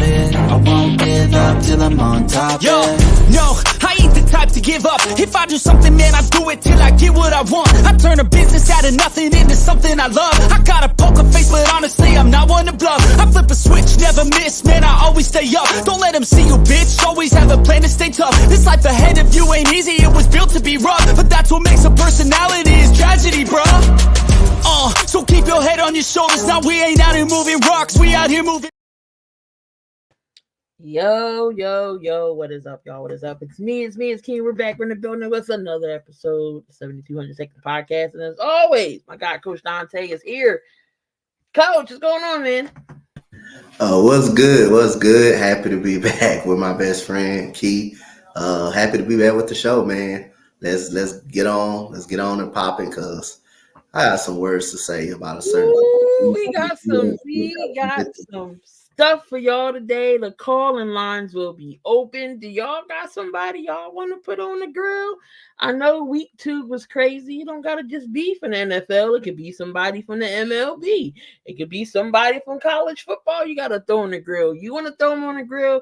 it. I won't give up till I'm on top. Yo, no, I ain't the type to give up. If I do something, man, I do it till I get what I want. I turn a business out of nothing into something I love. I got a poker face, but honestly, I'm not one to bluff. I flip a switch, never miss, man, I always stay up. Don't let them see you, bitch, always have a plan to stay tough. This life ahead of you ain't easy, it was built to be rough. But that's what makes a personality is tragedy, bruh. So keep your head on your shoulders. Now we ain't out here moving rocks, we out here moving. Yo, what is up, y'all? What is up? It's me, it's King. We're back in the building with another episode, 7200 podcast. And as always, my guy, Coach Dante, is here. Coach, what's going on, man? What's good? Happy to be back with my best friend, Key. Happy to be back with the show, man. Let's get on and popping, cause I got some words to say about a certain. We got some stuff for y'all today. The calling lines will be open. Do y'all got somebody y'all want to put on the grill? I know week 2 was crazy. You don't gotta just be from the NFL. It could be somebody from the MLB. It could be somebody from college football. You gotta throw on the grill. You want to throw them on the grill?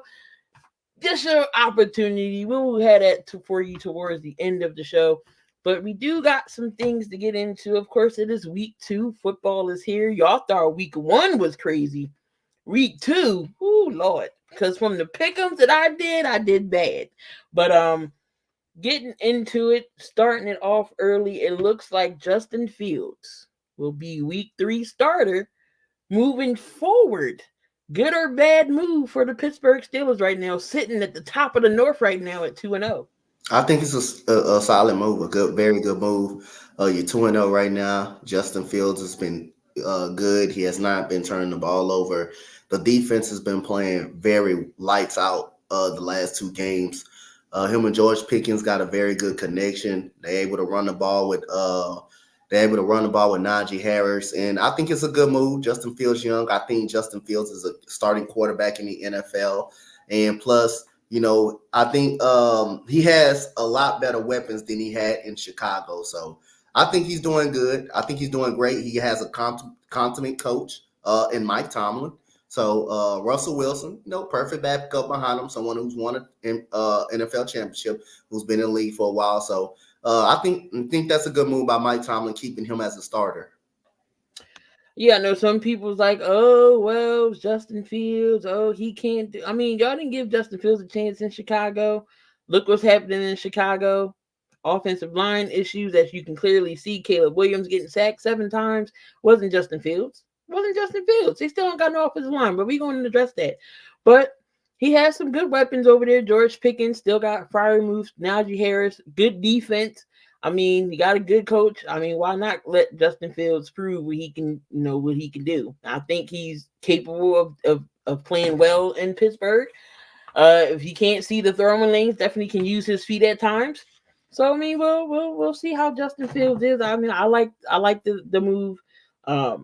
Just your opportunity. We will have that for you towards the end of the show. But we do got some things to get into. Of course, it is week 2. Football is here. Y'all thought week 1 was crazy. Week 2, ooh, Lord. Because from the pick'ems that I did bad. But getting into it, starting it off early, it looks like Justin Fields will be week 3 starter moving forward. Good or bad move for the Pittsburgh Steelers right now, sitting at the top of the North right now at 2-0. I think it's a solid move, very good move. You're 2-0 right now. Justin Fields has been good. He has not been turning the ball over. The defense has been playing very lights out the last 2 games. Him and George Pickens got a very good connection. They're able to run the ball with Najee Harris, and I think it's a good move. Justin Fields young. I think Justin Fields is a starting quarterback in the NFL, and plus, you know, I think he has a lot better weapons than he had in Chicago. So I think he's doing good. I think he's doing great. He has a consummate coach in Mike Tomlin. So Russell Wilson, perfect backup behind him, someone who's won an NFL championship, who's been in the league for a while. So I think that's a good move by Mike Tomlin, keeping him as a starter. Yeah, I know some people's like, oh, well, Justin Fields, he can't do. I mean, y'all didn't give Justin Fields a chance in Chicago. Look what's happening in Chicago. Offensive line issues, as you can clearly see. Caleb Williams getting sacked 7 times. Wasn't Justin Fields. They still don't got no offensive line, but we're going to address that. But he has some good weapons over there. George Pickens still got fiery moves. Najee Harris, good defense. I mean, you got a good coach. I mean, why not let Justin Fields prove what he can, what he can do? I think he's capable of playing well in Pittsburgh. If he can't see the throwing lanes, definitely can use his feet at times. So I mean, we'll see how Justin Fields is. I mean, I like the move. I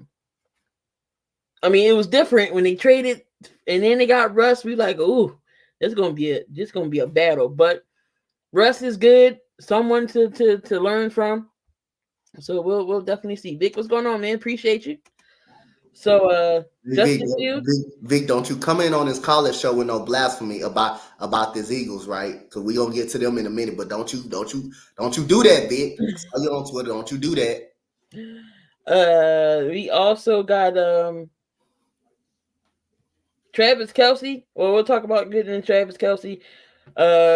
mean, it was different when they traded and then they got Russ. We like, ooh, it's gonna be a battle. But Russ is good. Someone to learn from. So we'll definitely see. Vic, what's going on, man? Appreciate you. So Vic, don't you come in on this college show with no blasphemy about this Eagles, right? Because we gonna get to them in a minute, but don't you do that, Vic. Are you on Twitter? Don't you do that. We also got Travis Kelce. Well, we'll talk about getting in Travis Kelce.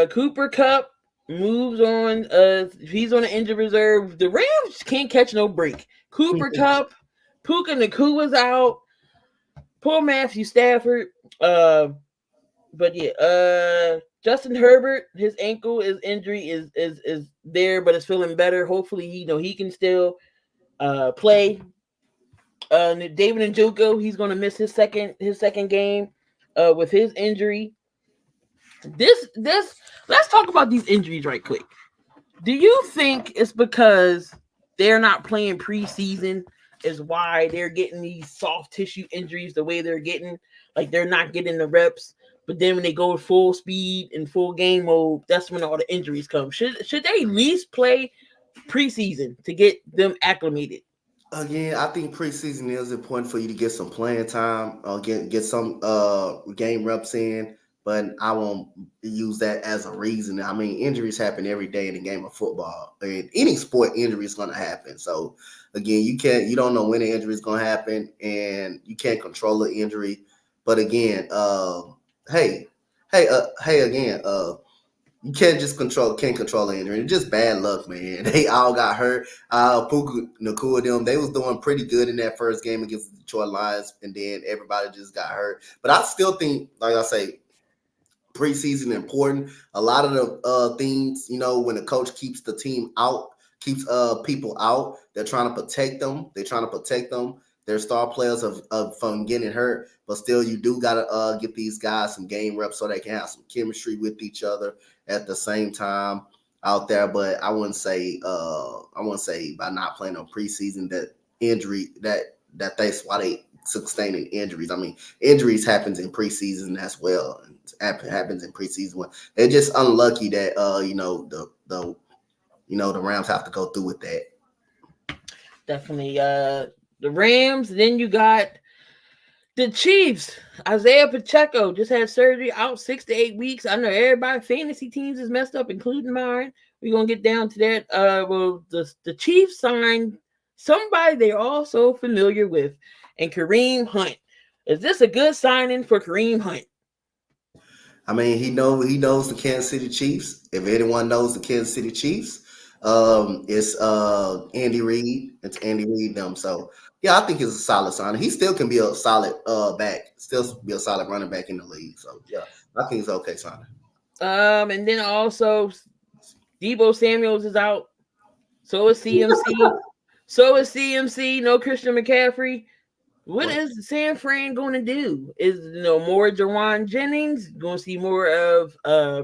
Cooper Kupp moves on. He's on the injured reserve. The Rams can't catch no break. Cooper Kupp, Puka Nakua's out. Poor Matthew Stafford. But yeah, Justin Herbert, his ankle injury is there, but it's feeling better. Hopefully, he can still play. David Njoku, he's going to miss his second game with his injury. Let's talk about these injuries right quick. Do you think it's because they're not playing preseason is why they're getting these soft tissue injuries the way they're getting? Like, they're not getting the reps, but then when they go full speed and full game mode, that's when all the injuries come. Should they at least play preseason to get them acclimated? Again, I think preseason is important for you to get some playing time, get some game reps in, but I won't use that as a reason. I mean, injuries happen every day in the game of football. In any sport, injury is going to happen. So again, you don't know when the injury is going to happen, and you can't control the injury. But again, hey, again, you can't control the injury. It's just bad luck, man. They all got hurt. Puka Nakua, them, they was doing pretty good in that first game against the Detroit Lions, and then everybody just got hurt. But I still think, like I say, preseason important. A lot of the things, when the coach keeps the team out, keeps people out, they're trying to protect them. They're trying to protect them. Their star players from getting hurt, but still, you do gotta get these guys some game reps so they can have some chemistry with each other at the same time out there. But I wouldn't say by not playing on preseason that injury that that's why they sustaining injuries. I mean, injuries happens in preseason as well. It happens in preseason. They're just unlucky that the Rams have to go through with that. Definitely. The Rams. Then you got the Chiefs. Isaiah Pacheco just had surgery, out 6 to 8 weeks. I know everybody fantasy teams is messed up, including mine. We're gonna get down to that. Well, the Chiefs signed somebody they're also familiar with, and Kareem Hunt. Is this a good signing for Kareem Hunt? I mean, he knows the Kansas City Chiefs. If anyone knows the Kansas City Chiefs, it's Andy Reid. It's Andy Reid them. So yeah, I think it's a solid sign. He still can be a solid back, still be a solid running back in the league. So yeah, I think it's okay signing. And then also Debo Samuels is out. So is CMC. So is CMC. No Christian McCaffrey. What is San Fran going to do? Is more Jawan Jennings? Going to see more of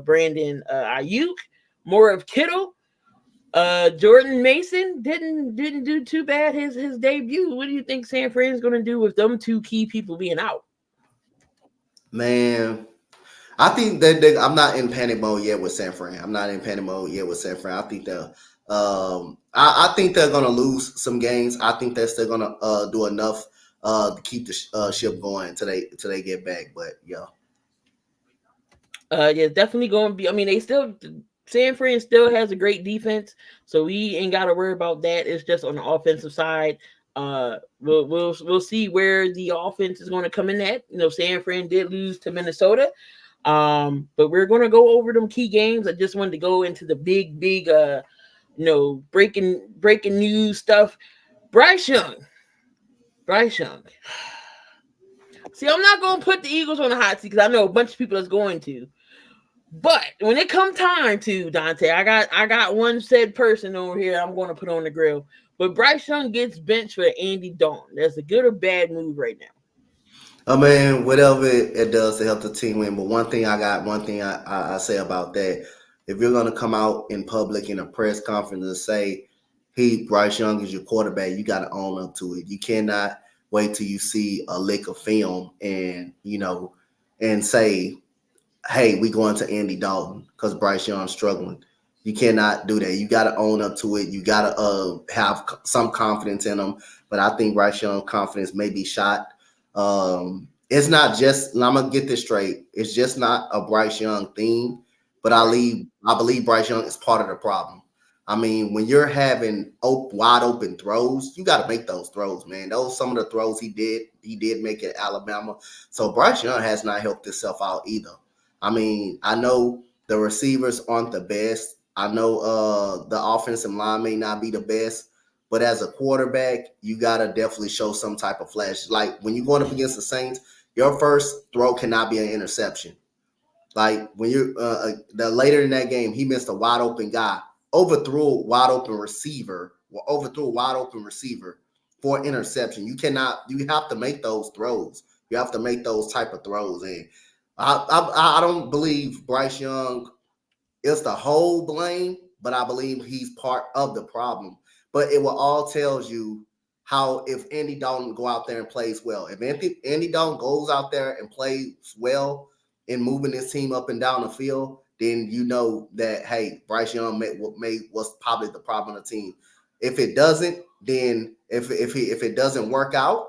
Brandon Ayuk, more of Kittle. Jordan Mason didn't do too bad his debut. What do you think San Fran is going to do with them two key people being out? Man, I think that I'm not in panic mode yet with San Fran. I'm not in panic mode yet with San Fran. I think I think they're going to lose some games. I think they're still going to do enough to keep the ship going until they get back. But yeah. Yeah, definitely going to be. I mean, San Fran still has a great defense, so we ain't got to worry about that. It's just on the offensive side. We'll see where the offense is going to come in at. San Fran did lose to Minnesota, but we're going to go over them key games. I just wanted to go into the big breaking news stuff. Bryce Young. See, I'm not going to put the Eagles on the hot seat because I know a bunch of people is going to. But when it come time to, Dante, I got one said person over here I'm going to put on the grill. But Bryce Young gets benched for Andy Dalton. That's a good or bad move right now. I mean, whatever it does to help the team win. But one thing I say about that, if you're going to come out in public in a press conference and say, hey, Bryce Young is your quarterback, you got to own up to it. You cannot wait till you see a lick of film and say, hey, we going to Andy Dalton because Bryce Young's struggling. You cannot do that. You got to own up to it. You got to have some confidence in them. But I think Bryce Young's confidence may be shot. It's not just, I'm going to get this straight. It's just not a Bryce Young thing, but I believe Bryce Young is part of the problem. I mean, when you're having wide open throws, you got to make those throws, man. Those some of the throws he did make at Alabama. So Bryce Young has not helped himself out either. I mean, I know the receivers aren't the best. I know the offensive line may not be the best, but as a quarterback, you got to definitely show some type of flash. Like when you're going up against the Saints, your first throw cannot be an interception. Like when you're later in that game, he missed a wide open guy, overthrew a wide open receiver for interception. You have to make those throws. You have to make those type of throws. And I don't believe Bryce Young is the whole blame, but I believe he's part of the problem. But it will all tells you how if Andy Dalton go out there and plays well. If Andy Dalton goes out there and plays well in moving his team up and down the field, then you know that, hey, Bryce Young was probably the problem of the team. If it doesn't, then if it doesn't work out,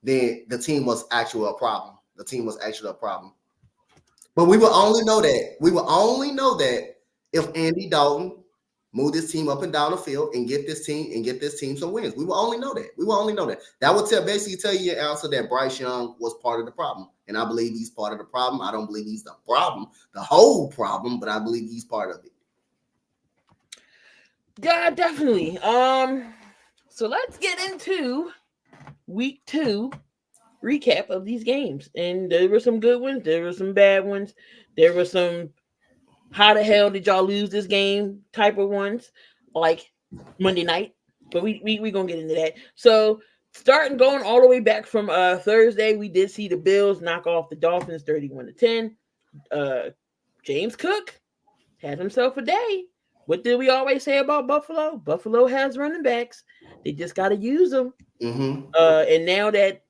then the team was actually a problem. The team was actually a problem. But we will only know that. We will only know that if Andy Dalton move this team up and down the field and get this team some wins. We will only know that. We will only know that. That would basically tell you your answer that Bryce Young was part of the problem. And I believe he's part of the problem. I don't believe he's the problem, the whole problem, but I believe he's part of it. Yeah, definitely. So let's get into week 2 recap of these games. And there were some good ones, there were some bad ones, there were some how the hell did y'all lose this game type of ones, like Monday night. But we gonna get into that. So going all the way back from Thursday, we did see the Bills knock off the Dolphins 31-10. James Cook had himself a day. What did we always say about Buffalo? Buffalo has running backs. They just got to use them. Mm-hmm. And now that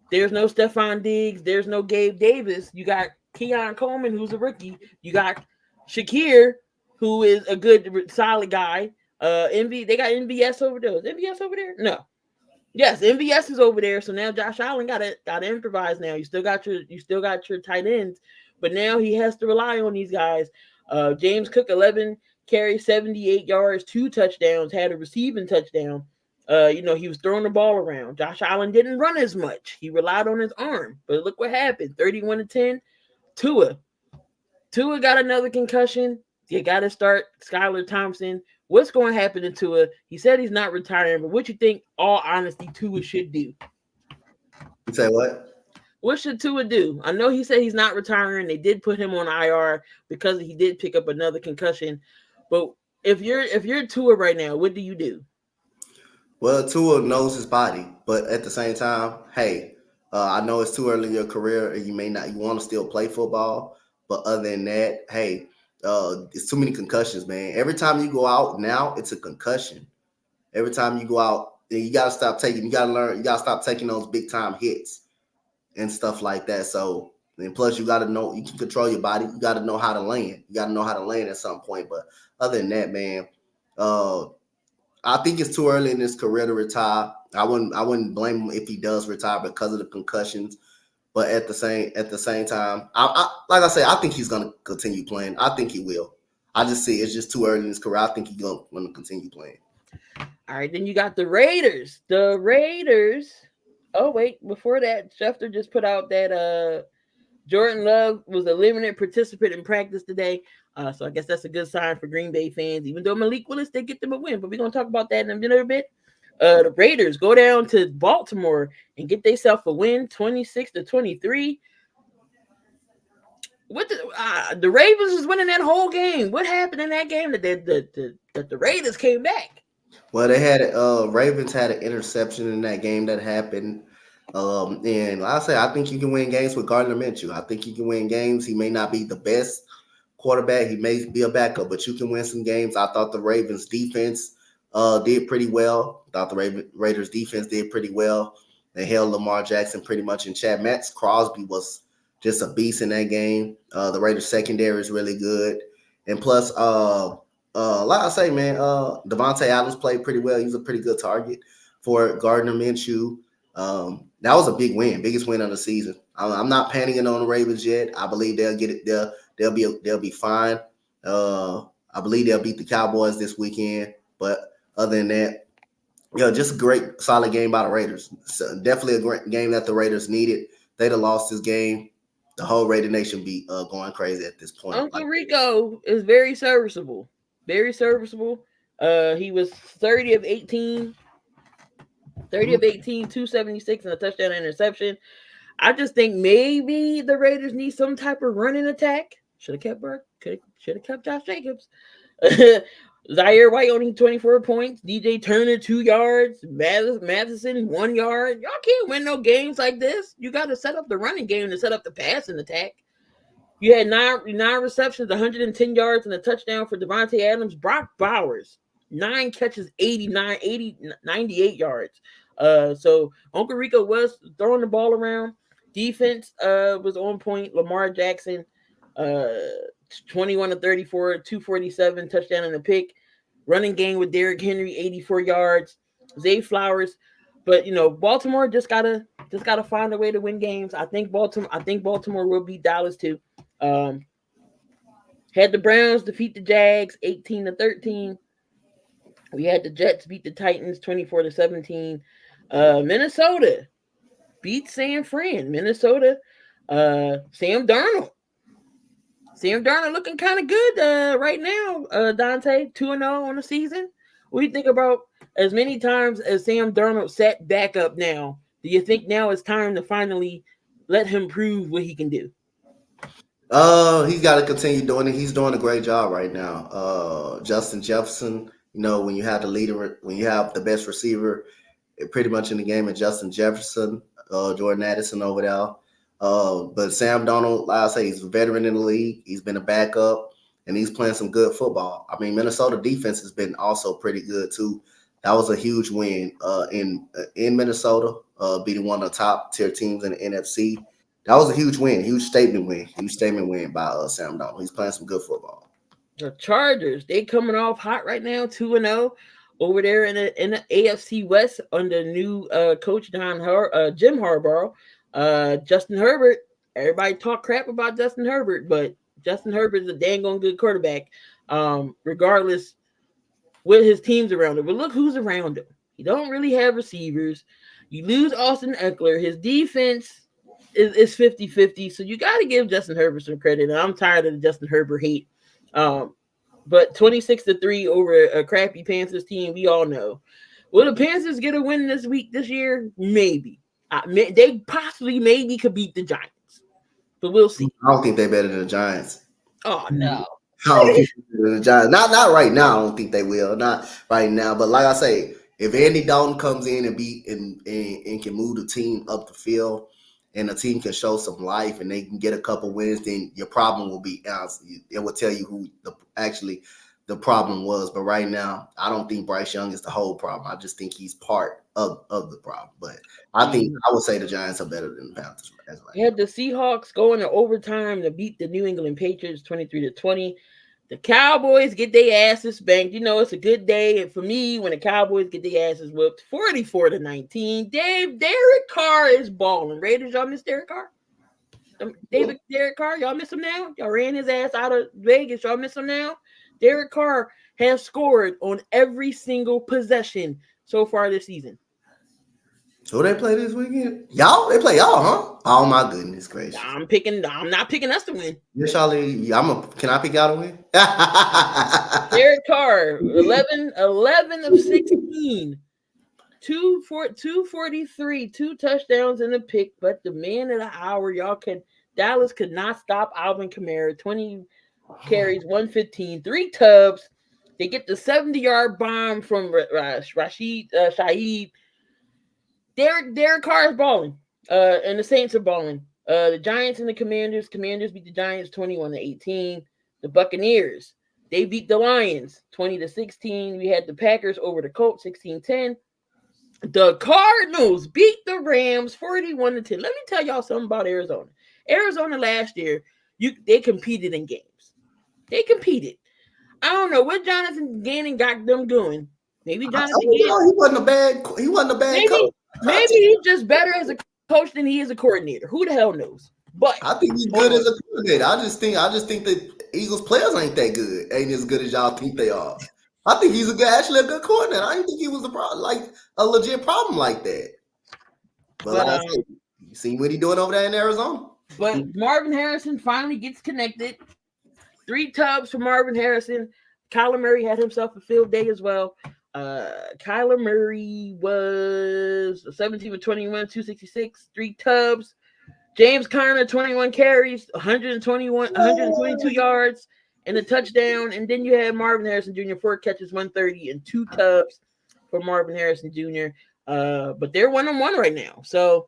there's no Stephon Diggs, there's no Gabe Davis, you got Keon Coleman, who's a rookie. You got Shakir, who is a good, solid guy. They got MVS over there. Is MVS over there? No. Yes, MVS is over there. So now Josh Allen got to improvise. Now you still got your tight ends, but now he has to rely on these guys. James Cook 11 carries, 78 yards, 2 touchdowns, had a receiving touchdown. He was throwing the ball around. Josh Allen didn't run as much. He relied on his arm. But look what happened. 31-10. Tua got another concussion. You got to start Skylar Thompson. What's going to happen to Tua? He said he's not retiring, but what you think, all honesty, Tua should do? You say what? What should Tua do? I know he said he's not retiring. They did put him on IR because he did pick up another concussion. But if you're Tua right now, what do you do? Well, Tua knows his body, but at the same time, hey, I know it's too early in your career, and you want to still play football. But other than that, hey, it's too many concussions, man. Every time you go out now, it's a concussion. Every time you go out, you gotta stop taking. You gotta stop taking those big time hits and stuff like that. So, and plus, you gotta know you can control your body. You gotta know how to land. You gotta know how to land at some point. But other than that, man, I think it's too early in his career to retire. I wouldn't blame him if he does retire because of the concussions. But at the same time, I like I said, I think he's gonna continue playing. I think he will. I just see it's just too early in his career. I think he's gonna continue playing. All right, then you got the Raiders. The Raiders. Oh wait, before that, Schefter just put out that Jordan Love was a limited participant in practice today. So I guess that's a good sign for Green Bay fans. Even though Malik Willis did get them a win, but we're gonna talk about that in a little bit. The Raiders go down to Baltimore and get themselves a win, 26-23. What the Ravens was winning that whole game. What happened in that game that the Raiders came back? Well, they had Ravens had an interception in that game that happened. And like I say, I think you can win games with Gardner Minshew. I think you can win games. He may not be the best quarterback. He may be a backup, but you can win some games. I thought the Ravens defense did pretty well. I thought the Raiders defense did pretty well. They held Lamar Jackson pretty much in check. Max Crosby was just a beast in that game. The Raiders secondary is really good. And plus, like I say, man, Devontae Adams played pretty well. He was a pretty good target for Gardner Minshew. That was a big win, biggest win of the season. I'm not panicking on the Ravens yet. I believe they'll get it. They'll be fine. I believe they'll beat the Cowboys this weekend. But other than that, just a great, solid game by the Raiders. So definitely a great game that the Raiders needed. They'd have lost this game. The whole Raider Nation be going crazy at this point. Uncle Rico is very serviceable. Very serviceable. He was 30 of 18, 276 and a touchdown and interception. I just think maybe the Raiders need some type of running attack. Should have kept Burke. Should have kept Josh Jacobs. Zaire White only 24 points. DJ Turner 2 yards. Matheson 1 yard. Y'all can't win no games like this. You got to set up the running game to set up the passing attack. You had nine receptions, 110 yards, and a touchdown for Devontae Adams. Brock Bowers, 9 catches, 98 yards. So Uncle Rico was throwing the ball around. Defense was on point. Lamar Jackson, 21 of 34, 247, touchdown and a pick. Running game with Derrick Henry, 84 yards. Zay Flowers. But Baltimore just gotta find a way to win games. I think Baltimore will beat Dallas too. Had the Browns defeat the Jags 18-13. We had the Jets beat the Titans 24-17. Minnesota beat San Fran. Minnesota. Sam Darnold looking kind of good right now. Dante 2-0 on the season. What do you think about as many times as Sam Darnold sat back up now? Do you think now it's time to finally let him prove what he can do? He's got to continue doing it. He's doing a great job right now. Justin Jefferson, when you have the leader, when you have the best receiver pretty much in the game is Justin Jefferson, Jordan Addison over there. But Sam Darnold, like I say, he's a veteran in the league. He's been a backup, and he's playing some good football. I mean, Minnesota defense has been also pretty good too. That was a huge win in Minnesota, beating one of the top tier teams in the NFC. That was a huge win, huge statement win by Sam Darnold. He's playing some good football. The Chargers, they coming off hot right now, 2-0 over there in the AFC West under new coach Jim Harbaugh. Justin Herbert, everybody talk crap about Justin Herbert, but Justin Herbert is a dang on good quarterback, regardless with his teams around him. But look who's around him. He don't really have receivers. You lose Austin Eckler. His defense is 50-50, so you got to give Justin Herbert some credit. And I'm tired of the Justin Herbert hate. But 26-3 over a crappy Panthers team, we all know. Will the Panthers get a win this year? Maybe. They possibly maybe could beat the Giants, but we'll see. I don't think they're better than the Giants. Oh no, I don't think they're better than the Giants. Not right now. I don't think they will. Not right now. But like I say, if Andy Dalton comes in and and can move the team up the field, and the team can show some life, and they can get a couple wins, then your problem will be answered. It will tell you who the problem was. But right now, I don't think Bryce Young is the whole problem. I just think he's part of the problem. But I would say the Giants are better than the Panthers. You had the Seahawks going to overtime to beat the New England Patriots 23-20. The Cowboys get their asses spanked. It's a good day. And for me, when the Cowboys get their asses whooped, 44-19. Derek Carr is balling. Raiders, y'all miss Derek Carr? Derek Carr, y'all miss him now? Y'all ran his ass out of Vegas. Y'all miss him now? Derek Carr has scored on every single possession so far this season. Who they play this weekend? Y'all? They play y'all, huh? Oh my goodness gracious! I'm not picking us to win. Yeah, Charlie. Can I pick y'all to win? Derek Carr, 11 of 16, 243, 2 touchdowns and a pick. But the man of the hour, Dallas could not stop Alvin Kamara. 20 carries, 115, 3 tubs. They get the 70-yard bomb from Rashid Shaheed. Derek Carr is balling, and the Saints are balling. The Giants and the Commanders beat the Giants 21-18. The Buccaneers, they beat the Lions 20-16. We had the Packers over the Colts 16-10. The Cardinals beat the Rams 41-10. Let me tell y'all something about Arizona. Arizona last year, they competed in games. They competed. I don't know what Jonathan Gannon got them doing. Maybe Jonathan Gannon. He wasn't a bad coach. Maybe he's just better as a coach than he is a coordinator. Who the hell knows? But I think he's good as a coordinator. I just think the Eagles players ain't that good. Ain't as good as y'all think they are. I think he's actually a good coordinator. I didn't think he was a legit problem like that. But like I said, you see what he doing over there in Arizona. But Marvin Harrison finally gets connected. 3 tubs for Marvin Harrison. Kyler Murray had himself a field day as well. Kyler Murray was 17 for 21, 266, 3 tubs. James Conner, 21 carries, 122 yards, and a touchdown. And then you had Marvin Harrison Jr., 4 catches, 130, and 2 tubs for Marvin Harrison Jr. But they're 1-1 right now. So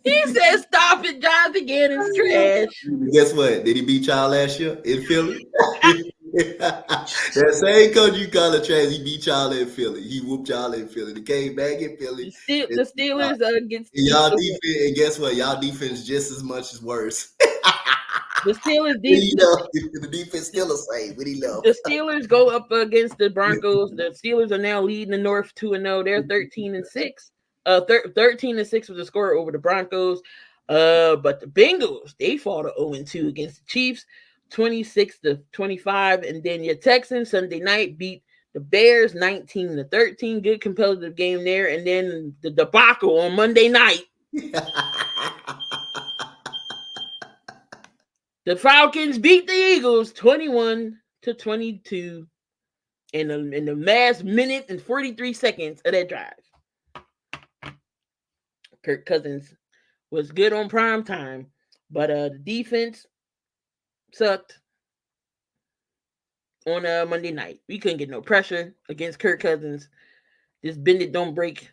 he says, "Stop it, Jonathan Gannon's trash." Guess what? Did he beat y'all last year in Philly? That same coach you call it trash, he beat y'all in Philly. He whooped y'all in Philly. He came back in Philly. The Steelers against y'all defense, and guess what? Y'all defense just as much as worse. The Steelers the defense still the same. What he love? The Steelers go up against the Broncos. The Steelers are now leading the North 2-0. They're 13-6. 13-6 with the score over the Broncos. But the Bengals, they fall to 0-2 against the Chiefs, 26-25. And then your Texans Sunday night beat the Bears 19-13. Good competitive game there. And then the debacle on Monday night. The Falcons beat the Eagles 21-22 in the last minute and 43 seconds of that drive. Kirk Cousins was good on prime time, but the defense sucked on Monday night. We couldn't get no pressure against Kirk Cousins. This bend it don't break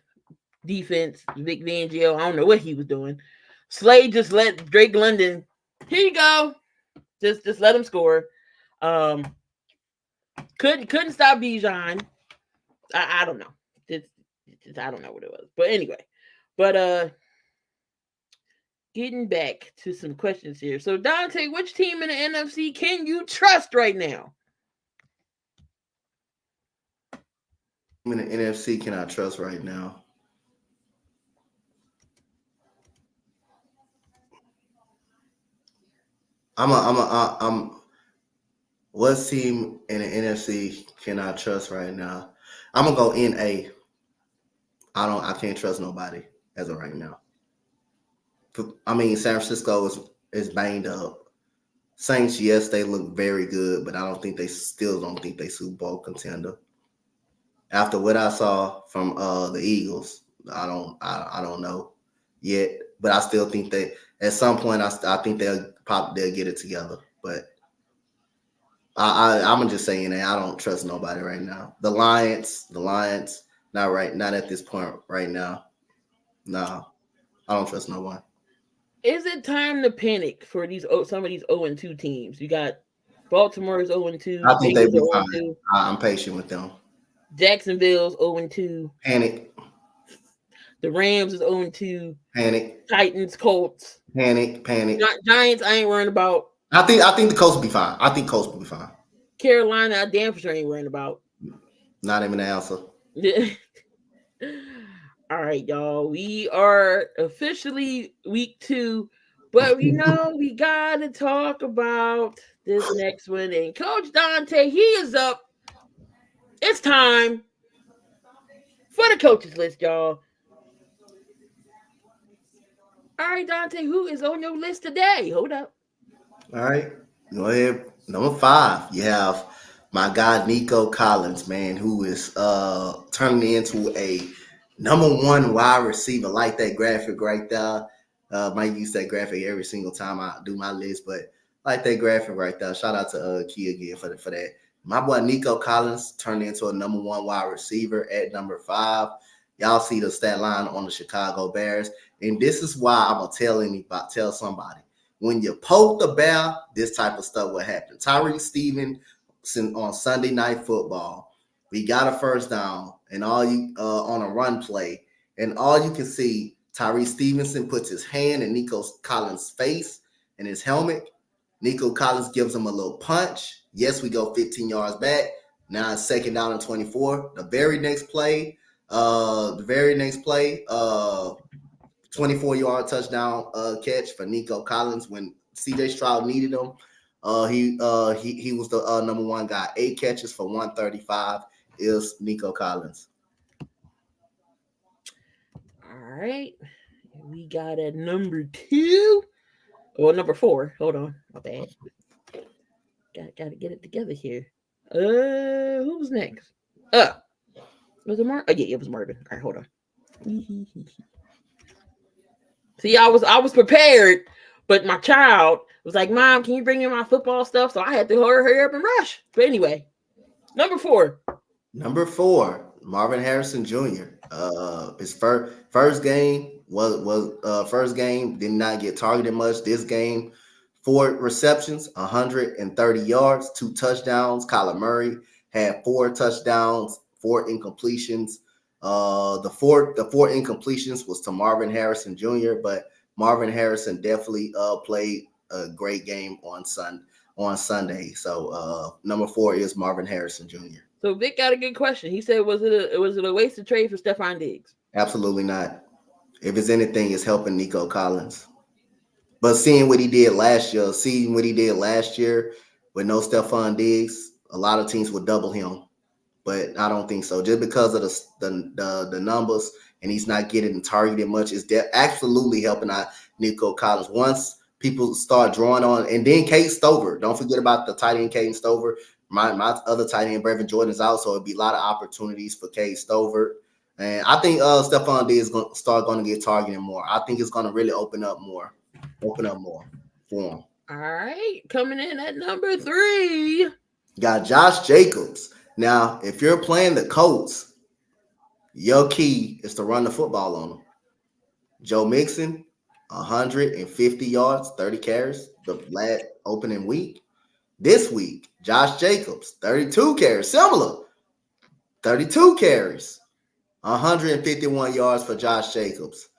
defense. Vic Fangio, I don't know what he was doing. Slade just let Drake London. Here you go. Just let him score. Couldn't stop Bijan. I don't know. I don't know what it was. But anyway. But getting back to some questions here. So Dante, which team in the NFC can you trust right now? In the NFC can I trust right now? What team in the NFC can I trust right now? I'm gonna go NA. I can't trust nobody as of right now. I mean, San Francisco is banged up. Saints, yes, they look very good, but I don't think they Super Bowl contender. After what I saw from the Eagles, I don't know yet, but I still think that at some point I think they'll get it together. But I'm just saying that I don't trust nobody right now. The Lions, not at this point right now. No, I don't trust no one. Is it time to panic for some of these 0-2 teams? You got Baltimore's 0-2. I think they'll be fine. I'm patient with them. Jacksonville's 0-2. Panic. The Rams is 0-2. Panic. Titans, Colts. Panic. Giants, I ain't worrying about. I think the Colts will be fine. Carolina, I damn for sure ain't worrying about. Not even the answer. All right, y'all. We are officially week 2, but we know we gotta talk about this next one. And Coach Dante, he is up. It's time for the coaches list, y'all. All right, Dante, who is on your list today? Hold up. All right, go ahead. Number 5, you have my guy Nico Collins, man, who is turning into a number 1 wide receiver. Like that graphic right there. Might use that graphic every single time I do my list, but like that graphic right there. Shout out to Key again for that. My boy Nico Collins turned into a number 1 wide receiver at number 5. Y'all see the stat line on the Chicago Bears. And this is why I'm going to tell somebody. When you poke the bear, this type of stuff will happen. Tyree Stevenson on Sunday Night Football, we got a first down and all you on a run play. And all you can see, Tyree Stevenson puts his hand in Nico Collins' face and his helmet. Nico Collins gives him a little punch. Yes, we go 15 yards back. Now it's 2nd down and 24. The very next play, 24-yard touchdown catch for Nico Collins when C.J. Stroud needed him. He was the number 1 guy. 8 catches for 135 is Nico Collins. All right. We got at number 2. Or number 4. Hold on. My bad. Got to get it together here. Who was next? Was it Marvin? Oh, yeah, it was Marvin. All right, hold on. See, I was prepared, but my child was like, "Mom, can you bring in my football stuff?" So I had to hurry up and rush. But anyway, number 4. Number 4, Marvin Harrison Jr. His first game did not get targeted much. This game, 4 receptions, 130 yards, 2 touchdowns. Kyler Murray had 4 touchdowns, 4 incompletions. The four incompletions was to Marvin Harrison Jr., but Marvin Harrison definitely played a great game on Sunday. So number 4 is Marvin Harrison Jr. So Vic got a good question. He said, was it a waste of trade for Stephon Diggs? Absolutely not. If it's anything, it's helping Nico Collins. But seeing what he did last year with no Stephon Diggs, a lot of teams would double him. But I don't think so. Just because of the numbers and he's not getting targeted much, is absolutely helping out Nico Collins. Once people start drawing on, and then Kate Stover. Don't forget about the tight end Kate Stover. My other tight end Brevin Jordan is out, so it'd be a lot of opportunities for Kate Stover. And I think Stephon Diggs is going to get targeted more. I think it's going to really open up more for him. All right, coming in at number 3. Got Josh Jacobs. Now, if you're playing the Colts, your key is to run the football on them. Joe Mixon, 150 yards, 30 carries the last opening week. This week, Josh Jacobs, 32 carries, similar. 32 carries, 151 yards for Josh Jacobs.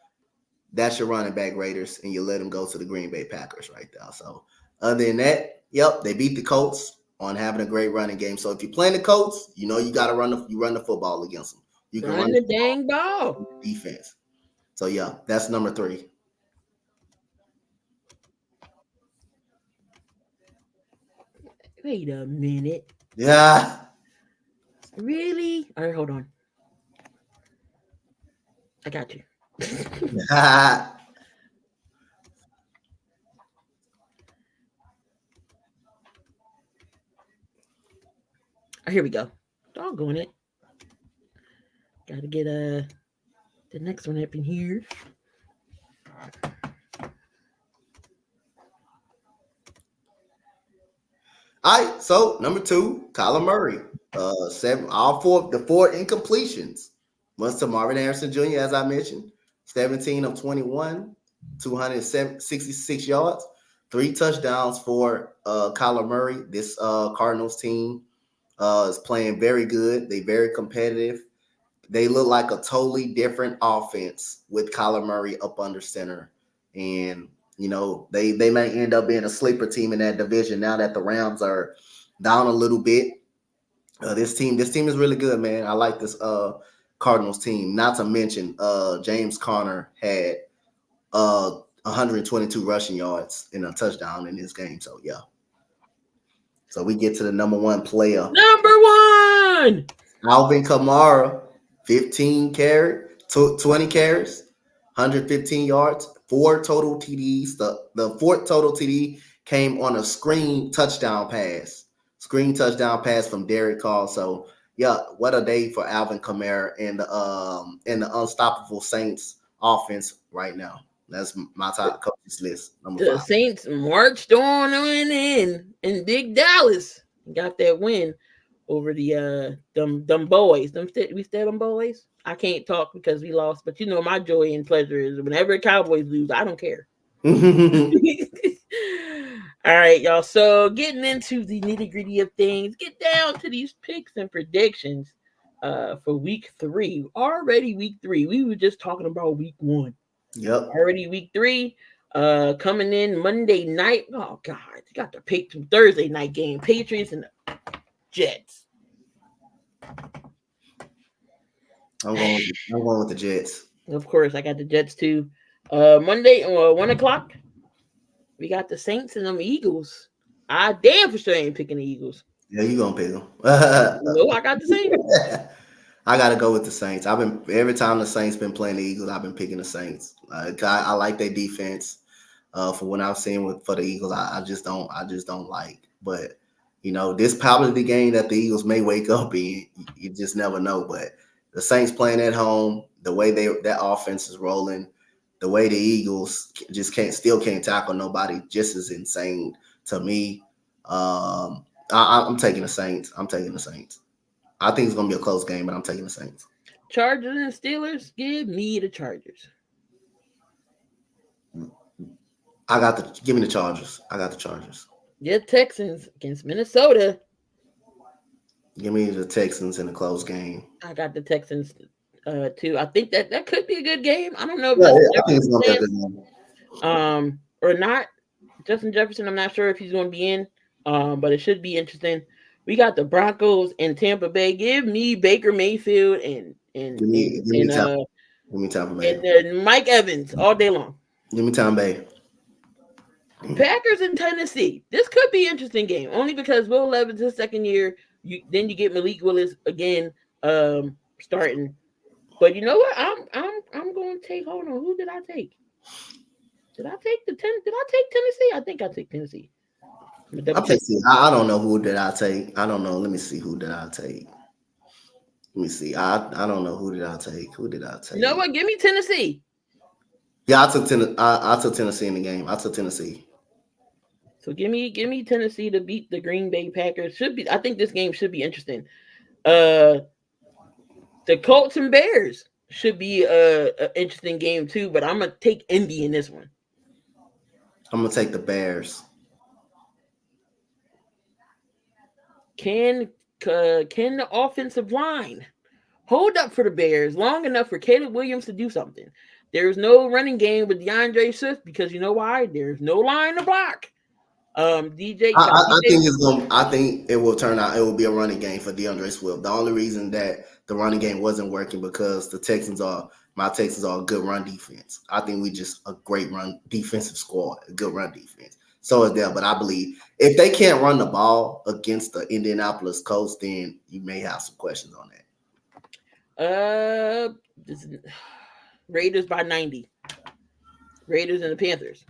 That's your running back, Raiders, and you let him go to the Green Bay Packers right there. So, other than that, yep, they beat the Colts on having a great running game. So if you're playing the Colts, you got to run the football against them. You can run the dang ball defense. So yeah, that's number 3. Wait a minute. Yeah. Really? All right, hold on. I got you. Here we go. Doggone it. Got to get the next one up in here. All right, so number 2, Kyler Murray. 4 incompletions was to Marvin Harrison Jr., as I mentioned. 17 of 21, 266 yards, 3 touchdowns for Kyler Murray. This Cardinals team is playing very good. They're very competitive. They look like a totally different offense with Kyler Murray up under center. And, they may end up being a sleeper team in that division now that the Rams are down a little bit. This team is really good, man. I like this Cardinals team. Not to mention James Conner had 122 rushing yards and a touchdown in this game. So, yeah. So we get to the number 1 player. Number 1! Alvin Kamara, 20 carries, 115 yards, 4 total TDs. The 4th total TD came on a screen touchdown pass from Derek Carr. So yeah, what a day for Alvin Kamara and the unstoppable Saints offense right now. That's my top coaches list. Number 5. The Saints marched on in Big Dallas. Got that win over the them boys. We still them boys. I can't talk because we lost, but my joy and pleasure is whenever Cowboys lose, I don't care. All right, y'all. So getting into the nitty-gritty of things, get down to these picks and predictions for week 3. Already week 3. We were just talking about week 1. Yep. Already week 3. Coming in Monday night. Oh God, you got to pick some Thursday night game. Patriots and Jets. I'm going with the Jets. Of course, I got the Jets too. Monday, 1 o'clock. We got the Saints and them Eagles. I damn for sure ain't picking the Eagles. Yeah, you gonna pick them? No, I got the Saints. I gotta go with the Saints. Every time the Saints been playing the Eagles, I've been picking the Saints. I like their defense. For what I've seen for the Eagles, I just don't like. But this probably the game that the Eagles may wake up in. You just never know. But the Saints playing at home, the way that offense is rolling, the way the Eagles just can't tackle nobody, just as insane to me. I'm taking the Saints. I think it's gonna be a close game, but I'm taking the Saints. Chargers and Steelers. Give me the Chargers. Give me the Chargers. I got the Chargers. The Texans against Minnesota. Give me the Texans in a close game. I got the Texans too. I think that could be a good game. I don't know if I think it's gonna be a good game. or not. Justin Jefferson, I'm not sure if he's going to be in, but it should be interesting. We got the Broncos and Tampa Bay. Give me Baker Mayfield and Tampa Bay. and Mike Evans all day long. Give me Tampa Bay. Packers in Tennessee. This could be an interesting game, only because Will Levis his second year. Then you get Malik Willis again starting. But you know what? I'm going to take. Hold on, who did I take? Did I take Tennessee? I think I take Tennessee. I don't know who did I take. I don't know. Let me see who did I take. Let me see. I don't know who did I take. Who did I take? You know what? Give me Tennessee. Yeah, I took Tennessee in the game. I took Tennessee. So give me Tennessee to beat the Green Bay Packers. I think this game should be interesting. The Colts and Bears should be an interesting game too, but I'm gonna take Indy in this one. I'm gonna take the Bears. Can the offensive line hold up for the Bears long enough for Caleb Williams to do something? There's no running game with DeAndre Swift because you know why? There's no line to block. DJ, I think it will turn out. It will be a running game for DeAndre Swift. The only reason that the running game wasn't working because my Texans are a good run defense. I think we just a great run defensive squad, a good run defense. So is there, but I believe if they can't run the ball against the Indianapolis Colts, then you may have some questions on that. Raiders by 90. Raiders and the Panthers.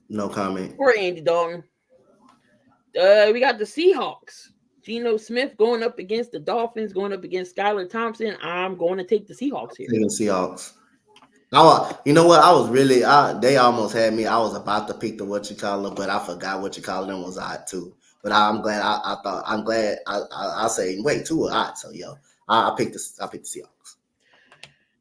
No comment. Or Andy Dalton. We got the Seahawks. Geno Smith going up against the Dolphins, going up against Skylar Thompson. I'm going to take the Seahawks here. Taking the Seahawks. You know what? They almost had me. I was about to pick the but I forgot them was odd too. But I'm glad I say wait, two are odd. So I picked the Seahawks.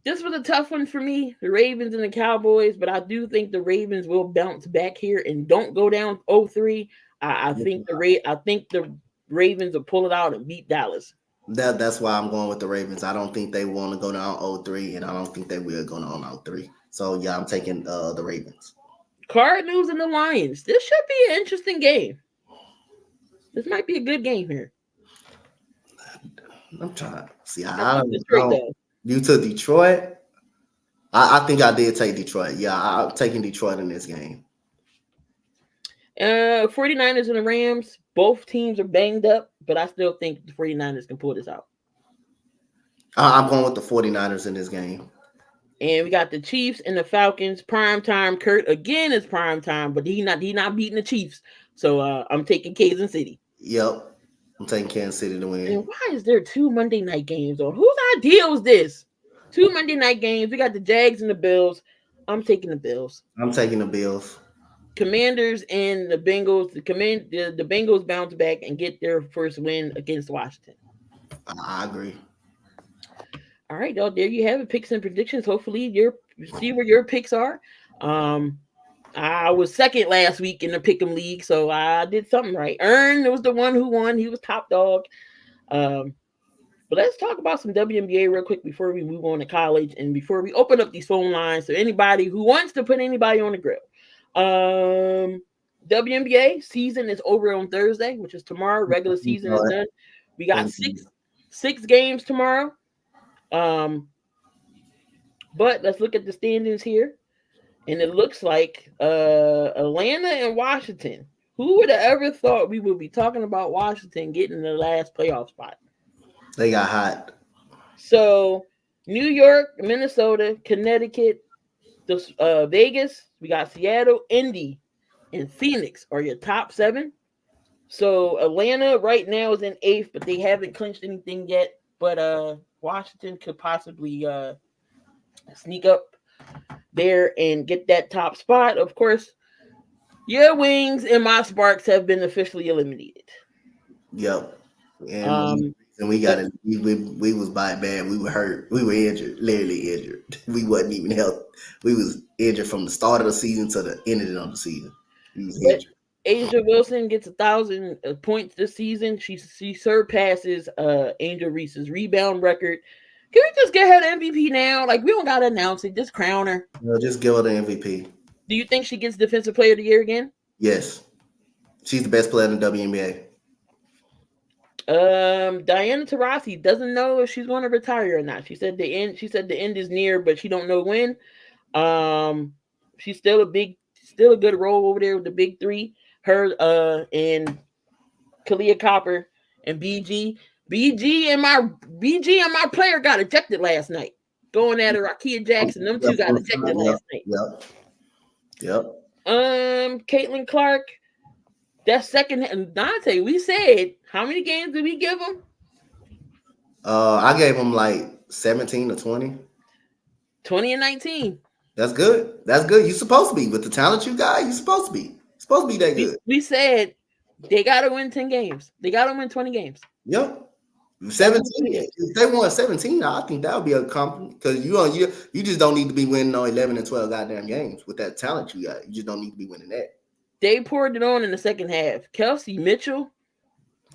This was a tough one for me, the Ravens and the Cowboys, but I do think the Ravens will bounce back here and don't go down 0-3. I think the Ravens will pull it out and beat Dallas. That's why I'm going with the Ravens. I don't think they want to go down 0-3, and I don't think they will go down 0-3. So I'm taking the Ravens. Cardinals and the Lions. This should be an interesting game. This might be a good game here. I'm trying. See, I don't know. You took Detroit? I think I did take Detroit. Yeah, I'm taking Detroit in this game. 49ers and the Rams. Both teams are banged up, but I still think the 49ers can pull this out. I'm going with the 49ers in this game. And we got the Chiefs and the Falcons. Prime time. Kurt again is prime time, but he not beating the Chiefs. So I'm taking Kansas City. Yep. I'm taking Kansas City to win. And why is there 2 Monday night games on? Whose idea was this? 2 Monday night games. We got the Jags and the Bills. I'm taking the Bills. I'm taking the Bills. Commanders and the Bengals. The Bengals bounce back and get their first win against Washington. I agree. All right, y'all. There you have it. Picks and predictions. Hopefully, see where your picks are. I was second last week in the Pick'em League, so I did something right. Ern was the one who won. He was top dog. But let's talk about some WNBA real quick before we move on to college and before we open up these phone lines. So anybody who wants to put anybody on the grill. WNBA season is over on Thursday, which is tomorrow. Regular season is done. We got six games tomorrow. But let's look at the standings here. And it looks like Atlanta and Washington. Who would have ever thought we would be talking about Washington getting the last playoff spot? They got hot. So New York, Minnesota, Connecticut, Vegas, we got Seattle, Indy, and Phoenix are your top 7. So Atlanta right now is in 8th, but they haven't clinched anything yet. But Washington could possibly sneak up there and get that top spot. Of course, your Wings and my Sparks have been officially eliminated. Yep. And we got it. We was bad. We were hurt. We were injured, literally injured. We wasn't even healthy. We was injured from the start of the season to the end of the season. We was injured. Asia Wilson gets 1,000 points this season. She surpasses Angel Reese's rebound record. Can we just get her the MVP now? Like, we don't gotta announce it. Just crown her. No, just give her the MVP. Do you think she gets Defensive Player of the Year again? Yes, she's the best player in the WNBA. Diana Taurasi doesn't know if she's going to retire or not. She said the end. She said the end is near, but she don't know when. She's still a good role over there with the big three. Her and Kalia Copper and BG. BG and my player got ejected last night. Going at her, Rakia Jackson. Them two got ejected last night. Yep. Caitlin Clark. That second, and Dante, we said, how many games did we give him? I gave him like 17 or 20. 20 and 19. That's good. That's good. You're supposed to be. With the talent you got, you're supposed to be. You're supposed to be that good. We said they got to win 10 games. They got to win 20 games. Yep. 17. If they won 17, I think that would be a compliment because you just don't need to be winning on 11 and 12 goddamn games with that talent you got. You just don't need to be winning that. They poured it on in the second half. Kelsey Mitchell.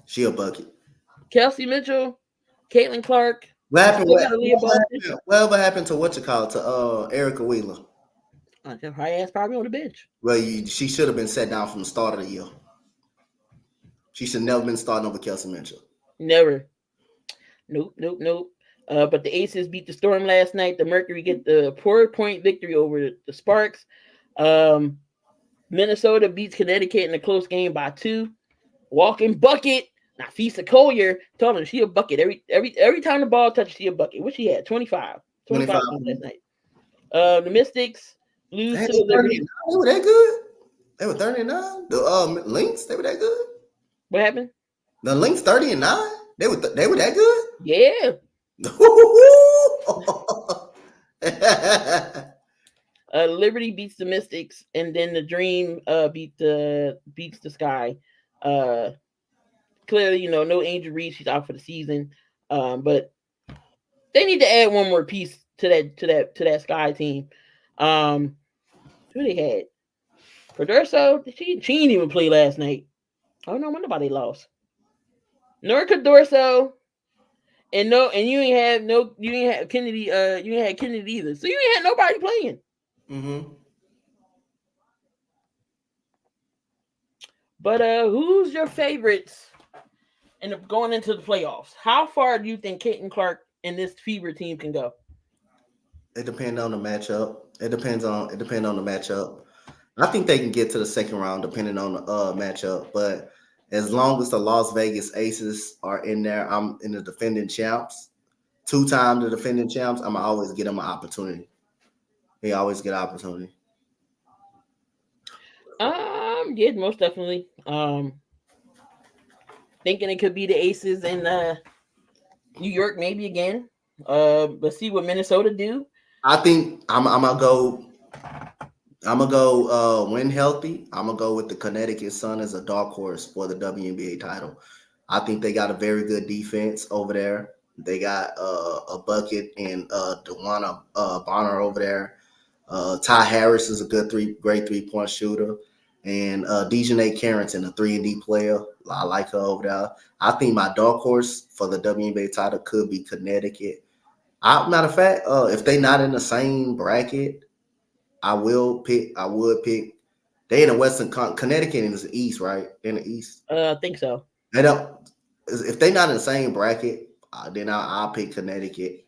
She a bucket. Kelsey Mitchell, Caitlin Clark. What happened to what you call it, to Erica Wheeler? Her ass probably on the bench. Well, she should have been set down from the start of the year. She should never been starting over Kelsey Mitchell. Never. Nope. But the Aces beat the Storm last night. The Mercury get the 4-point victory over the Sparks. Minnesota beats Connecticut in a close game by 2. Walking bucket. Nafisa Collier told him she a bucket every time the ball touches, she a bucket. What she had? 25 last night. The Mystics lose to the Liberty. They were that good. They were 30-9. The Lynx, they were that good. What happened? The Lynx 30-9. They were that good. Yeah. Liberty beats the Mystics, and then the Dream beats the Sky. Clearly, no Angel Reed. She's out for the season. But they need to add one more piece to that Sky team. Who they had? Perdurso. She didn't even play last night. Oh no, wonder why they lost. Norica Dorso. And you ain't have Kennedy. You ain't had Kennedy either. So you ain't had nobody playing. Mm-hmm. But who's your favorites going into the playoffs? How far do you think Caitlin Clark and this Fever team can go? It depends on the matchup. It depends on the matchup. I think they can get to the second round depending on the matchup. But as long as the Las Vegas Aces are in there, I'm in the defending champs. 2-time the defending champs, I'm gonna always get them an opportunity. They always get opportunity. Yeah, most definitely. Thinking it could be the Aces in New York maybe again. Let's see what Minnesota do. I think I'm gonna go. I'm gonna go win healthy. I'm gonna go with the Connecticut Sun as a dark horse for the WNBA title. I think they got a very good defense over there. They got a bucket and Dewana Bonner over there. Ty Harris is a great 3-point shooter. And Dejanay Carrington, a 3-and-D player. I like her over there. I think my dark horse for the WNBA title could be Connecticut. Matter of fact, if they're not in the same bracket, I would pick. They in the Western Connecticut in the East, right? In the East. I think so. They don't. If they're not in the same bracket, then I'll pick Connecticut